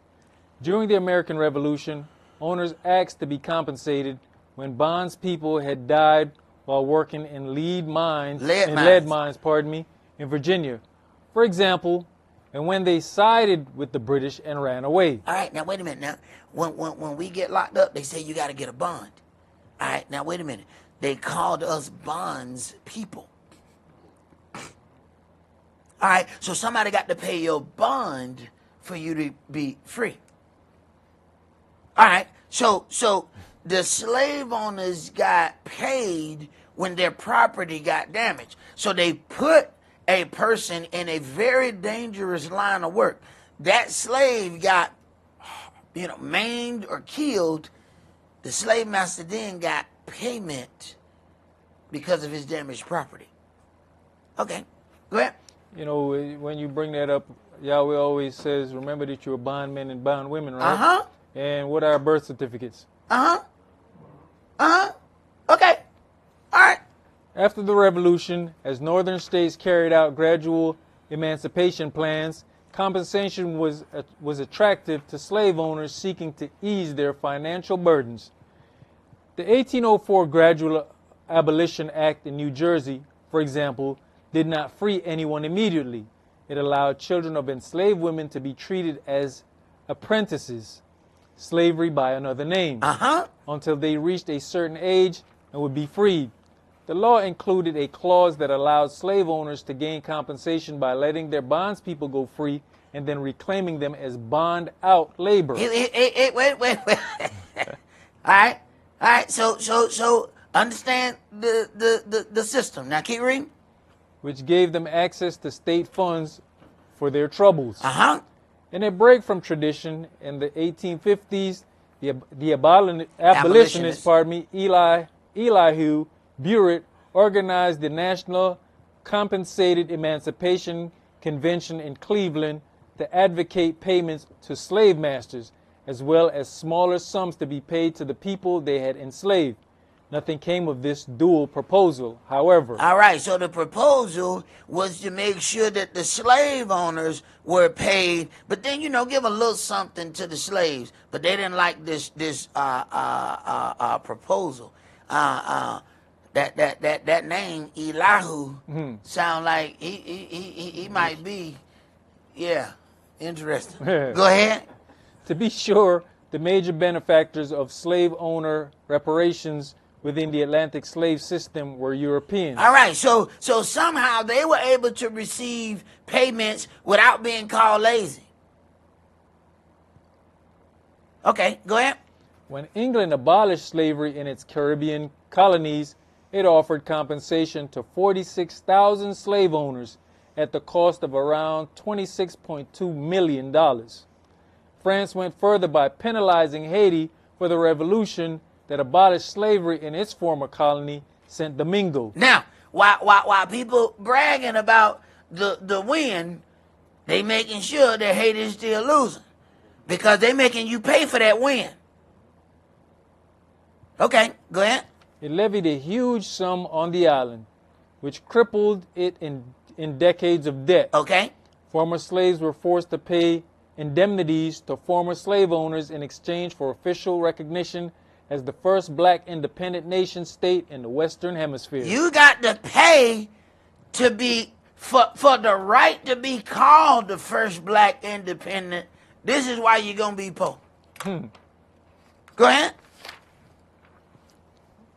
During the American Revolution, owners asked to be compensated when bondspeople had died while working in lead mines in Virginia, for example, and when they sided with the British and ran away. All right, now wait a minute. Now, when we get locked up, they say you got to get a bond. All right, now wait a minute. They called us bonds people. All right, so somebody got to pay your bond for you to be free. All right, so the slave owners got paid when their property got damaged. So they put a person in a very dangerous line of work. That slave got, maimed or killed. The slave master then got payment because of his damaged property. Okay, go ahead. When you bring that up, Yahweh always says, remember that you're bondmen and bondwomen, right? And what are birth certificates? Okay. All right. After the revolution, as northern states carried out gradual emancipation plans, compensation was attractive to slave owners seeking to ease their financial burdens. The 1804 Gradual Abolition Act in New Jersey, for example, did not free anyone immediately. It allowed children of enslaved women to be treated as apprentices, slavery by another name, until they reached a certain age and would be freed. The law included a clause that allowed slave owners to gain compensation by letting their bondspeople go free and then reclaiming them as bond out labor. Wait. All right. All right. So understand the system. Now keep reading. which gave them access to state funds for their troubles. Uh-huh. In a break from tradition, in the 1850s, the abolitionist, Abolitionists. Elihu Burritt organized the National Compensated Emancipation Convention in Cleveland to advocate payments to slave masters, as well as smaller sums to be paid to the people they had enslaved. Nothing came of this dual proposal, however. All right, so the proposal was to make sure that the slave owners were paid, but then, give a little something to the slaves. But they didn't like this proposal. That name Elihu sound like he might be, interesting. Go ahead. To be sure, the major benefactors of slave owner reparations within the Atlantic slave system were Europeans. All right, so somehow they were able to receive payments without being called lazy. Okay, go ahead. When England abolished slavery in its Caribbean colonies, it offered compensation to 46,000 slave owners at the cost of around $26.2 million. France went further by penalizing Haiti for the revolution that abolished slavery in its former colony, Saint Domingo. Now, while people bragging about the win, they making sure that Haiti's still losing because they making you pay for that win. Okay, go ahead. It levied a huge sum on the island, which crippled it in decades of debt. Okay. Former slaves were forced to pay indemnities to former slave owners in exchange for official recognition as the first black independent nation state in the Western Hemisphere. You got to pay to be for the right to be called the first black independent. This is why you're gonna be poor. Go ahead.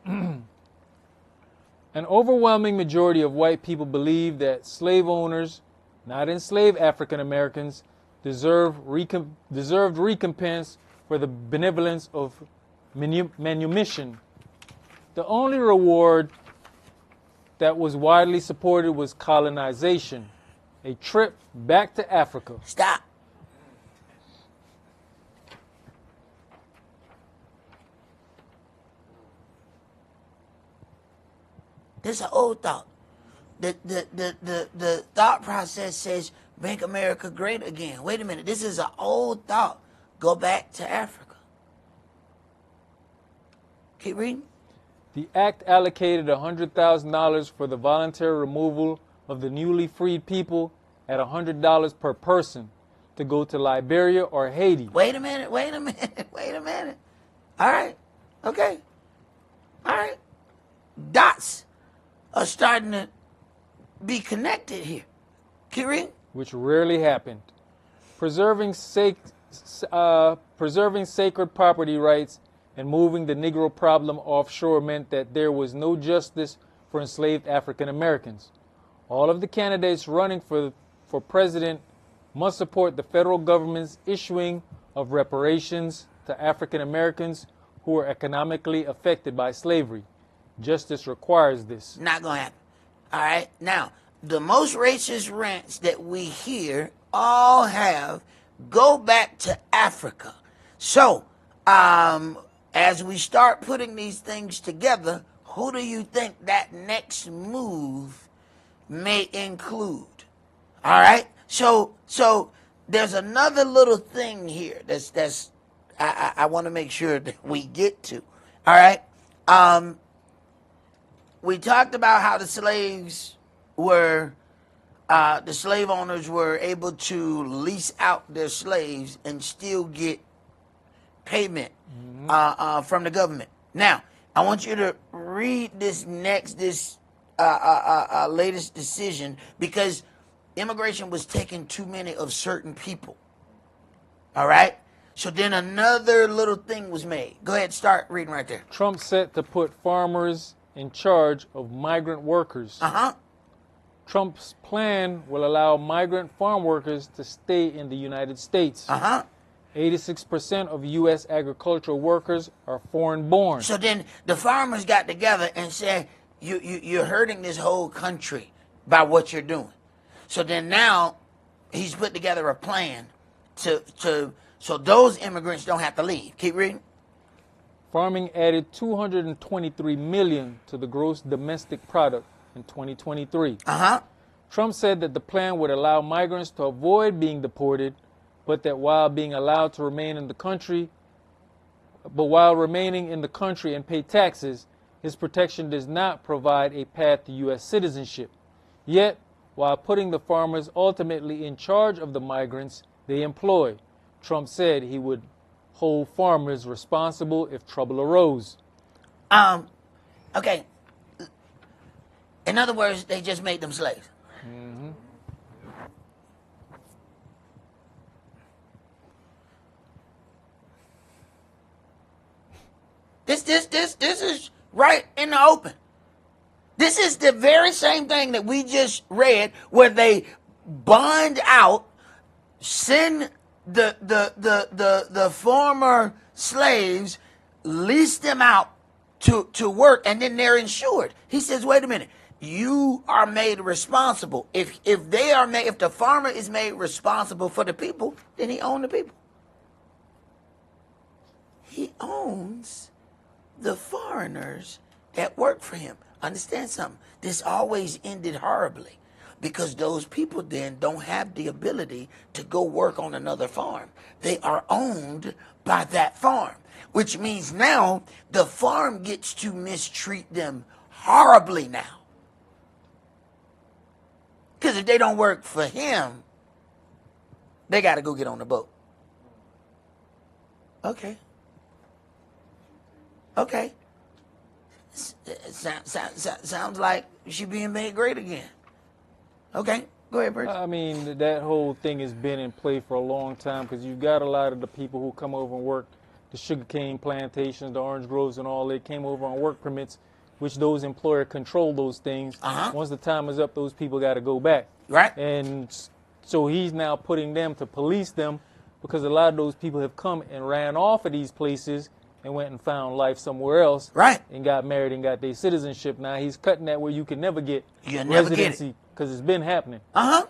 An overwhelming majority of white people believe that slave owners, not enslaved African Americans, deserved recompense for the benevolence of manumission. The only reward that was widely supported was colonization, a trip back to Africa. Stop. This is an old thought. The thought process says make America great again. Wait a minute. This is an old thought. Go back to Africa. Keep reading. The act allocated $100,000 for the voluntary removal of the newly freed people at $100 per person to go to Liberia or Haiti. Wait a minute. All right. Okay. All right. Dots are starting to be connected here. Keep reading. Which rarely happened. Preserving sacred property rights and moving the Negro problem offshore meant that there was no justice for enslaved African Americans. All of the candidates running for president must support the federal government's issuing of reparations to African Americans who were economically affected by slavery. Justice requires this. Not going to happen. All right. Now, the most racist rants that we hear all go back to Africa. So, as we start putting these things together, who do you think that next move may include? All right. So there's another little thing here that's I want to make sure that we get to. All right. We talked about how the slave owners were able to lease out their slaves and still get payment from the government. Now, I want you to read this latest decision because immigration was taking too many of certain people. All right? So then another little thing was made. Go ahead, start reading right there. Trump set to put farmers in charge of migrant workers. Trump's plan will allow migrant farm workers to stay in the United States. 86% of U.S. agricultural workers are foreign-born. So then the farmers got together and said, you're hurting this whole country by what you're doing. So then now he's put together a plan so those immigrants don't have to leave. Keep reading. Farming added $223 million to the gross domestic product in 2023. Trump said that the plan would allow migrants to avoid being deported, but that while being allowed to remain in the country, while remaining in the country and pay taxes, his protection does not provide a path to U.S. citizenship. Yet, while putting the farmers ultimately in charge of the migrants they employ, Trump said he would hold farmers responsible if trouble arose. Okay. In other words, they just made them slaves. This is right in the open. This is the very same thing that we just read, where they bond out, send the former slaves, lease them out to work, and then they're insured. He says, wait a minute, you are made responsible. If the farmer is made responsible for the people, then he owns the people. He owns the foreigners that work for him. Understand something? This always ended horribly, because those people then don't have the ability to go work on another farm. They are owned by that farm, which means now the farm gets to mistreat them horribly now. Because if they don't work for him, they got to go get on the boat. Okay. Sounds like she being made great again. Okay, go ahead, Bridget. I mean, that whole thing has been in play for a long time, because you've got a lot of the people who come over and work the sugarcane plantations, the orange groves and all, they came over on work permits, which those employers control those things. Once the time is up, those people got to go back. Right. And so he's now putting them to police them, because a lot of those people have come and ran off of these places and went and found life somewhere else. Right. And got married and got their citizenship. Now he's cutting that where you can never get residency. Because it's been happening. Oh,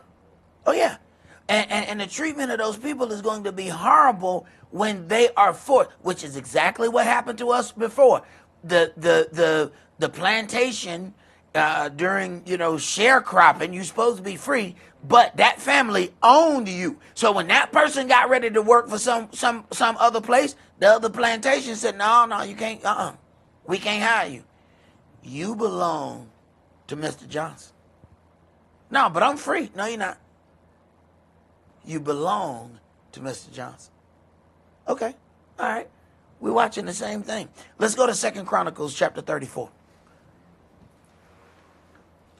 yeah. And the treatment of those people is going to be horrible when they are forced, which is exactly what happened to us before. The plantation during sharecropping, you're supposed to be free, but that family owned you. So when that person got ready to work for some other place, the other plantation said, no, you can't. We can't hire you. You belong to Mr. Johnson. No, but I'm free. No, you're not. You belong to Mr. Johnson. Okay. All right. We're watching the same thing. Let's go to 2 Chronicles chapter 34.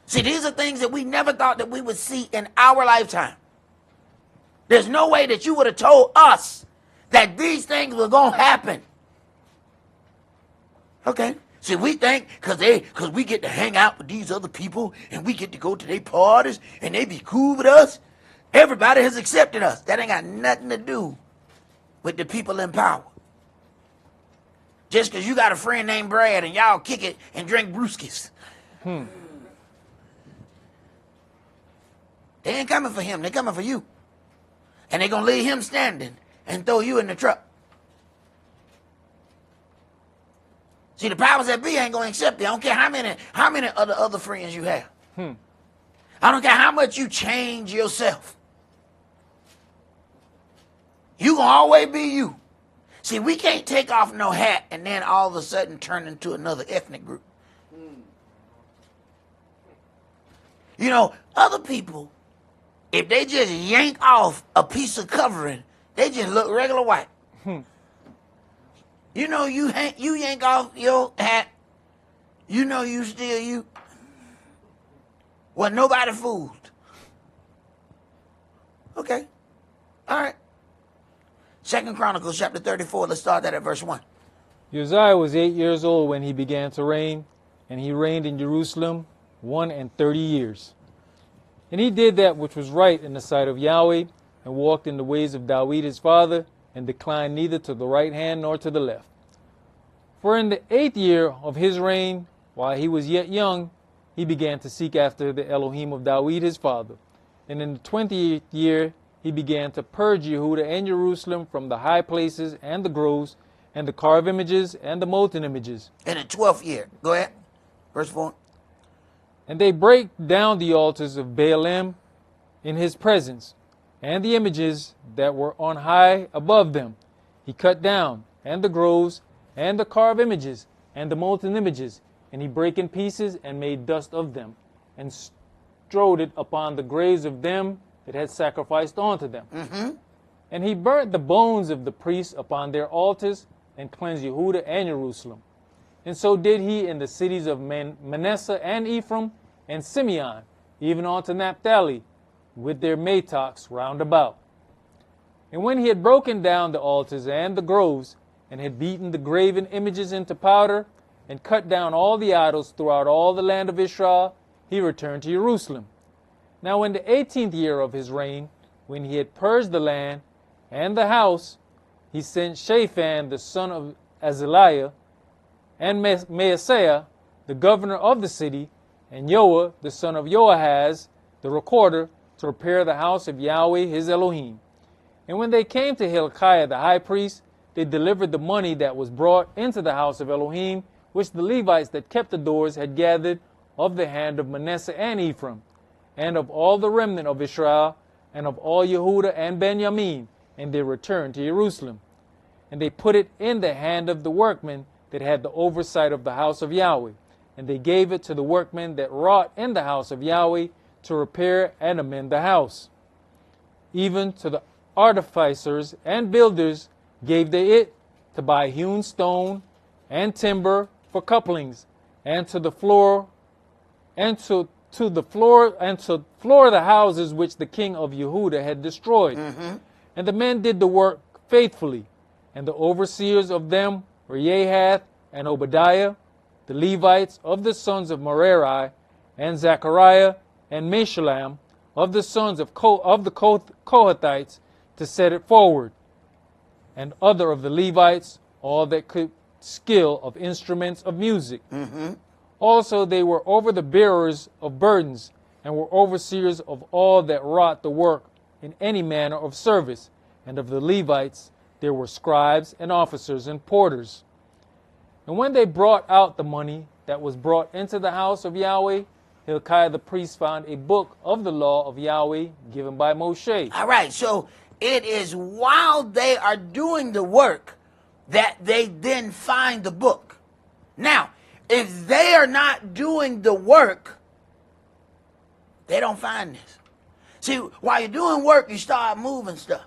See, these are things that we never thought that we would see in our lifetime. There's no way that you would have told us that these things were going to happen. Okay. See, we think because we get to hang out with these other people and we get to go to their parties and they be cool with us, everybody has accepted us. That ain't got nothing to do with the people in power. Just because you got a friend named Brad and y'all kick it and drink brewskis. They ain't coming for him. They coming for you. And they going to leave him standing and throw you in the truck. See, the powers that be ain't going to accept it. I don't care how many other friends you have. I don't care how much you change yourself. You going to always be you. See, we can't take off no hat and then all of a sudden turn into another ethnic group. Other people, if they just yank off a piece of covering, they just look regular white. You yank off your hat, you still you. Well, nobody fooled. Okay. All right. 2 Chronicles chapter 34, let's start that at verse 1. Uzziah was 8 years old when he began to reign, and he reigned in Jerusalem 31 years. And he did that which was right in the sight of Yahweh, and walked in the ways of David his father, and declined neither to the right hand nor to the left. For in the 8th year of his reign, while he was yet young, he began to seek after the Elohim of David his father. And in the 20th year, he began to purge Yehuda and Jerusalem from the high places and the groves and the carved images and the molten images. In the 12th year. Go ahead. Verse 4. And they break down the altars of Baalim in his presence, and the images that were on high above them. He cut down, and the groves, and the carved images, and the molten images, and he brake in pieces and made dust of them, and strode it upon the graves of them that had sacrificed unto them. And he burnt the bones of the priests upon their altars, and cleansed Yehuda and Jerusalem. And so did he in the cities of Manasseh and Ephraim and Simeon, even unto Naphtali, with their mattocks round about. And when he had broken down the altars and the groves, and had beaten the graven images into powder, and cut down all the idols throughout all the land of Israel, he returned to Jerusalem. Now in the 18th year of his reign, when he had purged the land and the house, he sent Shaphan the son of Azaliah, and Maaseiah, the governor of the city, and Joah, the son of Joahaz, the recorder, to repair the house of Yahweh his Elohim. And when they came to Hilkiah the high priest, they delivered the money that was brought into the house of Elohim, which the Levites that kept the doors had gathered of the hand of Manasseh and Ephraim, and of all the remnant of Israel, and of all Yehuda and Benjamin, and they returned to Jerusalem. And they put it in the hand of the workmen that had the oversight of the house of Yahweh, and they gave it to the workmen that wrought in the house of Yahweh to repair and amend the house. Even to the artificers and builders gave they it to buy hewn stone and timber for couplings, and to the floor, and to floor the houses which the king of Yehuda had destroyed. And the men did the work faithfully, and the overseers of them were Yahath and Obadiah, the Levites of the sons of Merari, and Zechariah and Meshullam of the sons of the Kohathites, to set it forward, and other of the Levites, all that could skill of instruments of music. Also they were over the bearers of burdens, and were overseers of all that wrought the work in any manner of service. And of the Levites there were scribes and officers and porters. And when they brought out the money that was brought into the house of Yahweh, Hilkiah the priest found a book of the law of Yahweh given by Moshe. All right, so it is while they are doing the work that they then find the book. Now, if they are not doing the work, they don't find this. See, while you're doing work, you start moving stuff.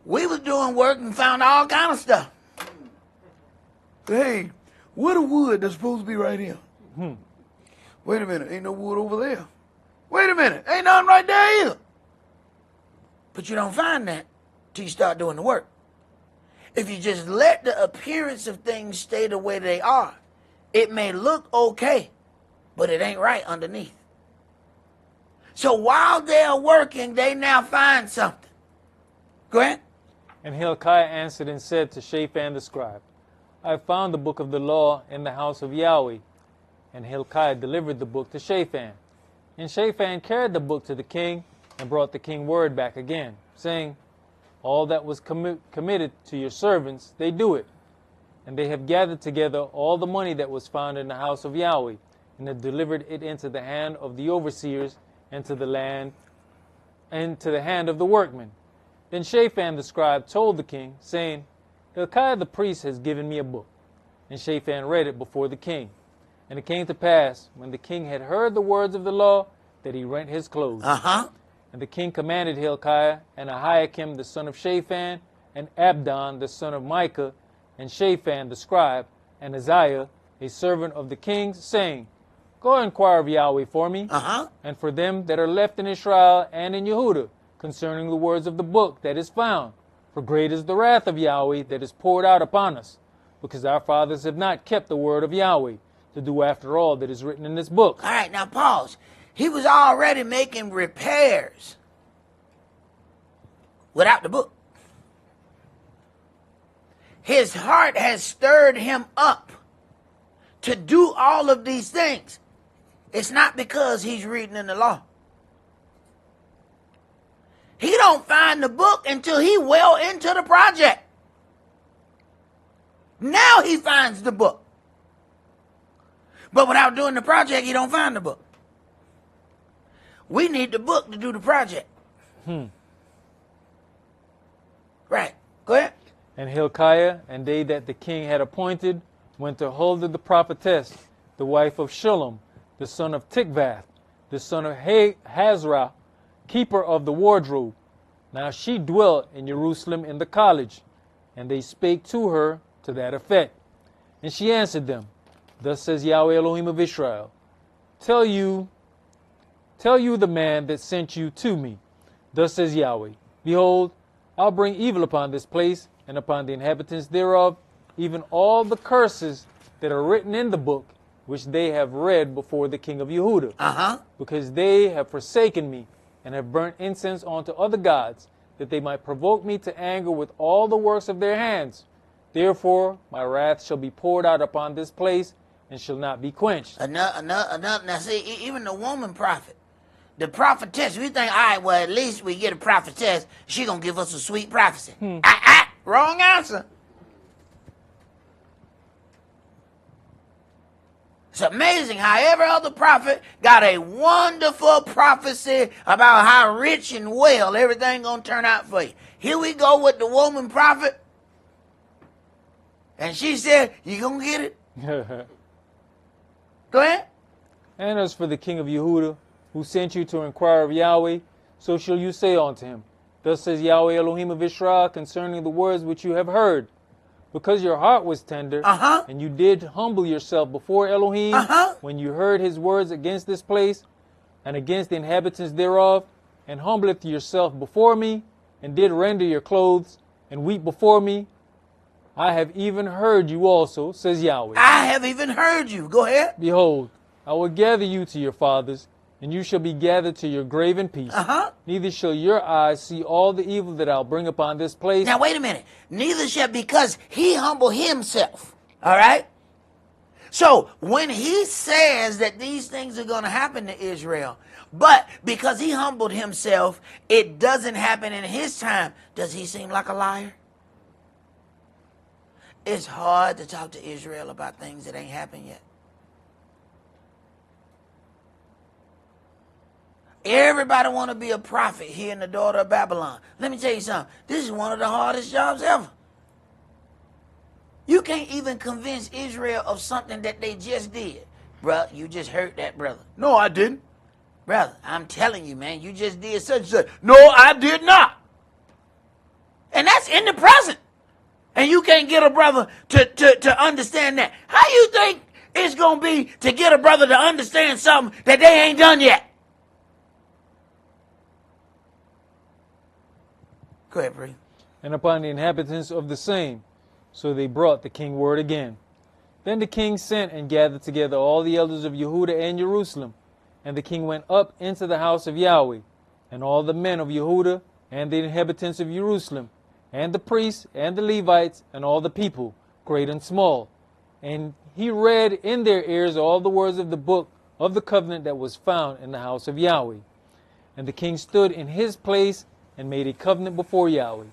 We was doing work and found all kind of stuff. Hey, what a wood that's supposed to be right here? Wait a minute, ain't no wood over there. Wait a minute, ain't nothing right there either. But you don't find that till you start doing the work. If you just let the appearance of things stay the way they are, it may look okay, but it ain't right underneath. So while they're working, they now find something. Go ahead. And Hilkiah answered and said to Shaphan the scribe, I have found the book of the law in the house of Yahweh. And Hilkiah delivered the book to Shaphan. And Shaphan carried the book to the king, and brought the king word back again, saying, all that was committed to your servants, they do it. And they have gathered together all the money that was found in the house of Yahweh, and have delivered it into the hand of the overseers, and to the hand of the workmen. Then Shaphan the scribe told the king, saying, Hilkiah the priest has given me a book. And Shaphan read it before the king. And it came to pass, when the king had heard the words of the law, that he rent his clothes. And the king commanded Hilkiah, and Ahikam the son of Shaphan, and Abdon the son of Micah, and Shaphan the scribe, and Isaiah, a servant of the king, saying, Go inquire of Yahweh for me, and for them that are left in Israel and in Yehuda, concerning the words of the book that is found. For great is the wrath of Yahweh that is poured out upon us, because our fathers have not kept the word of Yahweh, to do after all that is written in this book. All right, now pause. He was already making repairs without the book. His heart has stirred him up to do all of these things. It's not because he's reading in the law. He don't find the book until he well into the project. Now he finds the book. But without doing the project, he don't find the book. We need the book to do the project. Right. Go ahead. And Hilkiah and they that the king had appointed went to Huldah the prophetess, the wife of Shallum, the son of Tikvath, the son of Hazrah, keeper of the wardrobe. Now she dwelt in Jerusalem in the college, and they spake to her to that effect. And she answered them, Thus says Yahweh Elohim of Israel, Tell you the man that sent you to me. Thus says Yahweh, Behold, I'll bring evil upon this place and upon the inhabitants thereof, even all the curses that are written in the book, which they have read before the king of Yehudah. Because they have forsaken me, and have burnt incense unto other gods, that they might provoke me to anger with all the works of their hands. Therefore my wrath shall be poured out upon this place, and shall not be quenched. Now see, even the woman prophet, the prophetess, we think, all right, well, at least we get a prophetess, she gonna give us a sweet prophecy. Wrong answer. It's amazing how every other prophet got a wonderful prophecy about how rich and well everything gonna turn out for you. Here we go with the woman prophet, and she said, you gonna get it? Go ahead. And as for the king of Yehudah, who sent you to inquire of Yahweh, so shall you say unto him, Thus says Yahweh Elohim of Israel concerning the words which you have heard. Because your heart was tender, and you did humble yourself before Elohim, when you heard his words against this place, and against the inhabitants thereof, and humbleth yourself before me, and did render your clothes, and weep before me, I have even heard you also, says Yahweh. I have even heard you. Go ahead. Behold, I will gather you to your fathers, and you shall be gathered to your grave in peace. Neither shall your eyes see all the evil that I'll bring upon this place. Now, wait a minute. Neither shall, because he humbled himself. All right? So, when he says that these things are going to happen to Israel, but because he humbled himself, it doesn't happen in his time, does he seem like a liar? It's hard to talk to Israel about things that ain't happened yet. Everybody want to be a prophet here in the daughter of Babylon. Let me tell you something. This is one of the hardest jobs ever. You can't even convince Israel of something that they just did. Bruh, you just hurt that brother. No, I didn't. Brother, I'm telling you, man, you just did such and such. No, I did not. And that's in the present. And you can't get a brother to understand that. How you think it's going to be to get a brother to understand something that they ain't done yet? Go ahead, Bree. And upon the inhabitants of the same. So they brought the king word again. Then the king sent and gathered together all the elders of Yehudah and Jerusalem. And the king went up into the house of Yahweh, and all the men of Yehudah and the inhabitants of Jerusalem, and the priests and the Levites and all the people, great and small. And he read in their ears all the words of the book of the covenant that was found in the house of Yahweh. And the king stood in his place and made a covenant before Yahweh,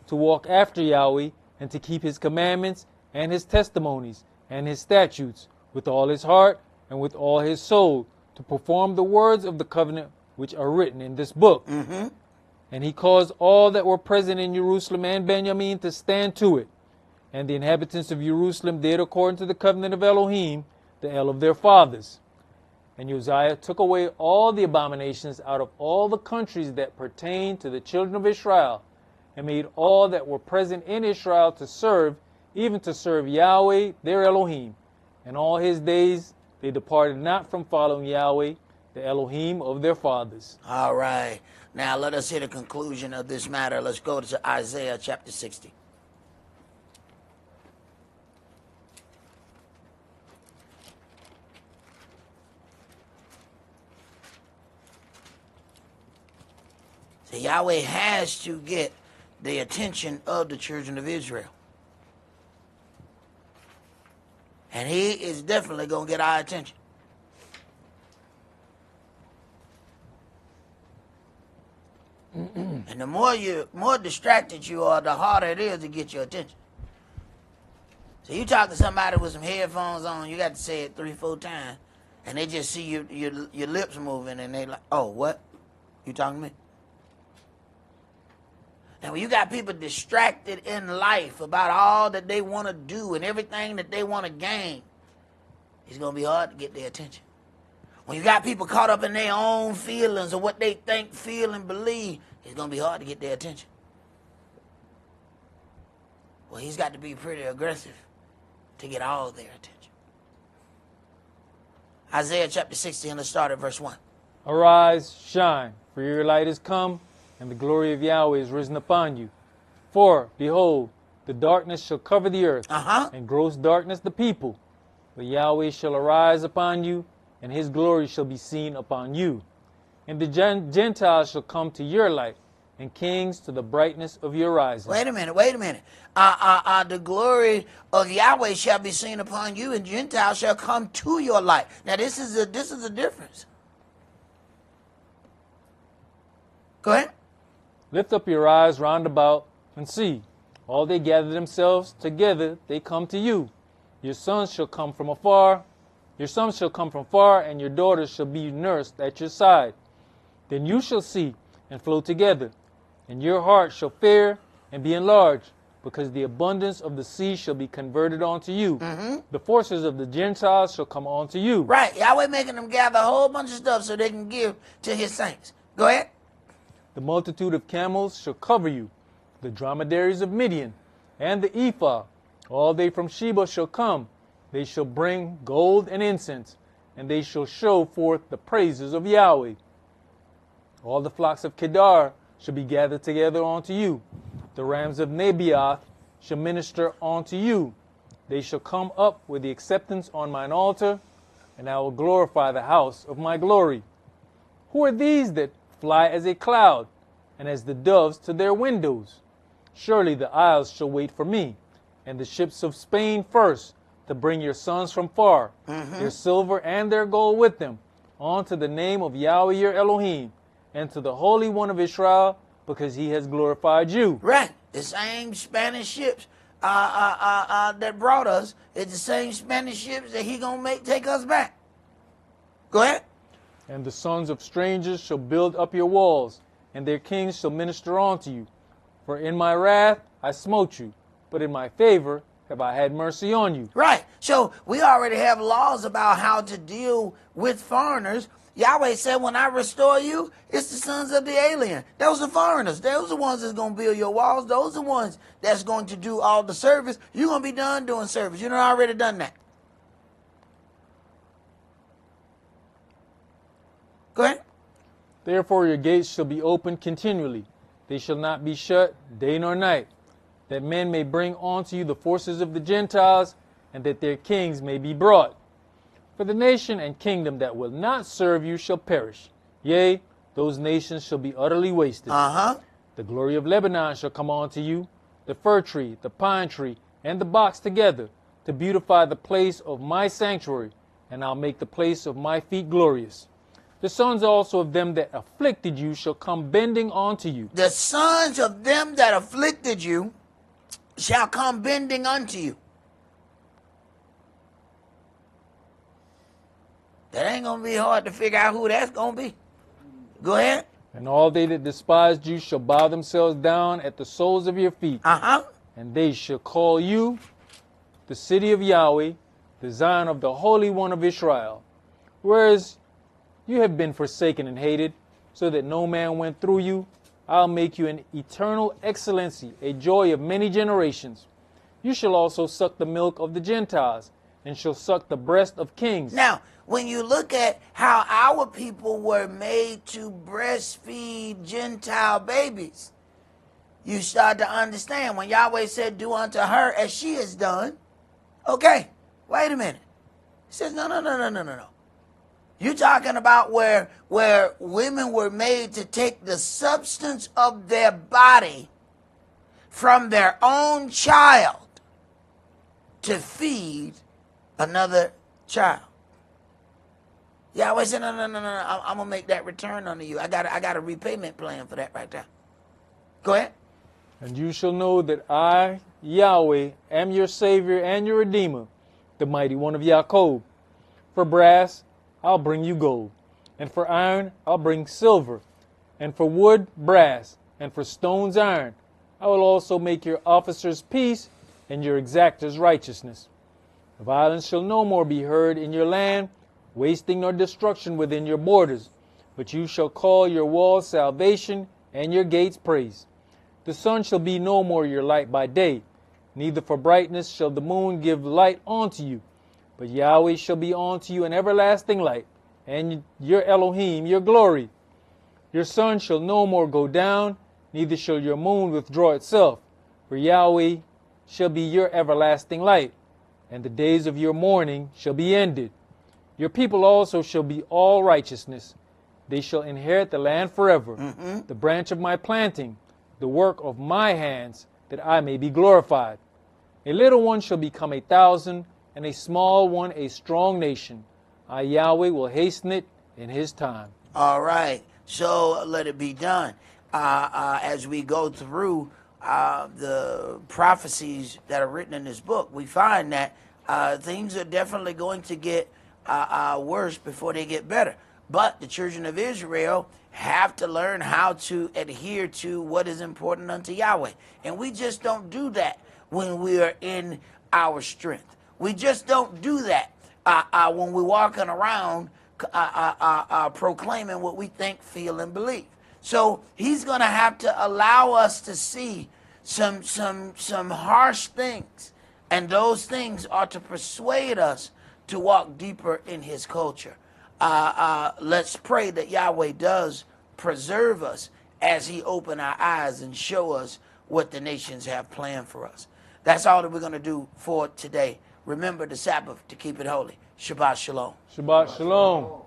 to walk after Yahweh, and to keep his commandments and his testimonies and his statutes with all his heart and with all his soul, to perform the words of the covenant which are written in this book. And he caused all that were present in Jerusalem and Benjamin to stand to it. And the inhabitants of Jerusalem did according to the covenant of Elohim, the El of their fathers. And Uzziah took away all the abominations out of all the countries that pertain to the children of Israel, and made all that were present in Israel to serve, even to serve Yahweh their Elohim. And all his days they departed not from following Yahweh, the Elohim of their fathers. All right. Now let us hear the conclusion of this matter. Let's go to Isaiah chapter 60. So Yahweh has to get the attention of the children of Israel. And he is definitely going to get our attention. And the more distracted you are, the harder it is to get your attention. So you talk to somebody with some headphones on, you got to say it 3-4 times, and they just see your lips moving, and they like, oh, what? You talking to me? Now, when you got people distracted in life about all that they want to do and everything that they want to gain, it's going to be hard to get their attention. When you got people caught up in their own feelings or what they think, feel, and believe, it's going to be hard to get their attention. Well, he's got to be pretty aggressive to get all their attention. Isaiah chapter 60, and let's start at verse 1. Arise, shine, for your light is come, and the glory of Yahweh is risen upon you. For, behold, the darkness shall cover the earth, and gross darkness the people. But Yahweh shall arise upon you, and his glory shall be seen upon you. And the Gentiles shall come to your light, and kings to the brightness of your rising. Wait a minute. The glory of Yahweh shall be seen upon you, and Gentiles shall come to your light. Now this is a difference. Go ahead. Lift up your eyes round about, and see. All they gather themselves together, they come to you. Your sons shall come from afar, and your daughters shall be nursed at your side. Then you shall see and flow together, and your heart shall fear and be enlarged, because the abundance of the sea shall be converted unto you. The forces of the Gentiles shall come unto you. Right. Yahweh making them gather a whole bunch of stuff so they can give to his saints. Go ahead. The multitude of camels shall cover you, the dromedaries of Midian, and the ephah. All they from Sheba shall come. They shall bring gold and incense, and they shall show forth the praises of Yahweh. All the flocks of Kedar shall be gathered together unto you. The rams of Nebaioth shall minister unto you. They shall come up with the acceptance on mine altar, and I will glorify the house of my glory. Who are these that fly as a cloud, and as the doves to their windows? Surely the isles shall wait for me, and the ships of Spain first, to bring your sons from far, their silver and their gold with them, unto the name of Yahweh your Elohim, and to the Holy One of Israel, because he has glorified you. Right. The same Spanish ships that brought us is the same Spanish ships that he gonna take us back. Go ahead. And the sons of strangers shall build up your walls, and their kings shall minister unto you. For in my wrath I smote you, but in my favor have I had mercy on you. Right. So we already have laws about how to deal with foreigners. Yahweh said, when I restore you, it's the sons of the alien. Those are foreigners. Those are the ones that's going to build your walls. Those are the ones that's going to do all the service. You're going to be done doing service. You've already done that. Go ahead. Therefore your gates shall be open continually. They shall not be shut day nor night, that men may bring unto you the forces of the Gentiles, and that their kings may be brought. For the nation and kingdom that will not serve you shall perish. Yea, those nations shall be utterly wasted. The glory of Lebanon shall come unto you, the fir tree, the pine tree, and the box together, to beautify the place of my sanctuary, and I'll make the place of my feet glorious. The sons also of them that afflicted you shall come bending unto you. The sons of them that afflicted you shall come bending unto you. That ain't going to be hard to figure out who that's going to be. Go ahead. And all they that despised you shall bow themselves down at the soles of your feet. And they shall call you the city of Yahweh, the Zion of the Holy One of Israel. Whereas you have been forsaken and hated, so that no man went through you, I'll make you an eternal excellency, a joy of many generations. You shall also suck the milk of the Gentiles, and shall suck the breast of kings. Now, when you look at how our people were made to breastfeed Gentile babies, you start to understand when Yahweh said, do unto her as she has done. Okay, wait a minute. He says, no. You're talking about where women were made to take the substance of their body from their own child to feed another child. Yahweh said, no, I'm going to make that return unto you. I got a repayment plan for that right there. Go ahead. And you shall know that I, Yahweh, am your Savior and your Redeemer, the mighty one of Yaakov. For brass, I'll bring you gold, and for iron, I'll bring silver, and for wood, brass, and for stones, iron. I will also make your officers peace, and your exactors righteousness. Violence shall no more be heard in your land, wasting nor destruction within your borders, but you shall call your walls salvation, and your gates praise. The sun shall be no more your light by day, neither for brightness shall the moon give light unto you. But Yahweh shall be unto you an everlasting light, and your Elohim your glory. Your sun shall no more go down, neither shall your moon withdraw itself, for Yahweh shall be your everlasting light, and the days of your mourning shall be ended. Your people also shall be all righteousness. They shall inherit the land forever, the branch of my planting, the work of my hands, that I may be glorified. A little one shall become 1,000, and a small one a strong nation. I, Yahweh, will hasten it in his time. All right. So let it be done. As we go through the prophecies that are written in this book, we find that things are definitely going to get worse before they get better. But the children of Israel have to learn how to adhere to what is important unto Yahweh. And we just don't do that when we are in our strength. We just don't do that when we're walking around proclaiming what we think, feel, and believe. So he's going to have to allow us to see some harsh things. And those things are to persuade us to walk deeper in his culture. Let's pray that Yahweh does preserve us as he open our eyes and show us what the nations have planned for us. That's all that we're going to do for today. Remember the Sabbath to keep it holy. Shabbat shalom. Shabbat shalom.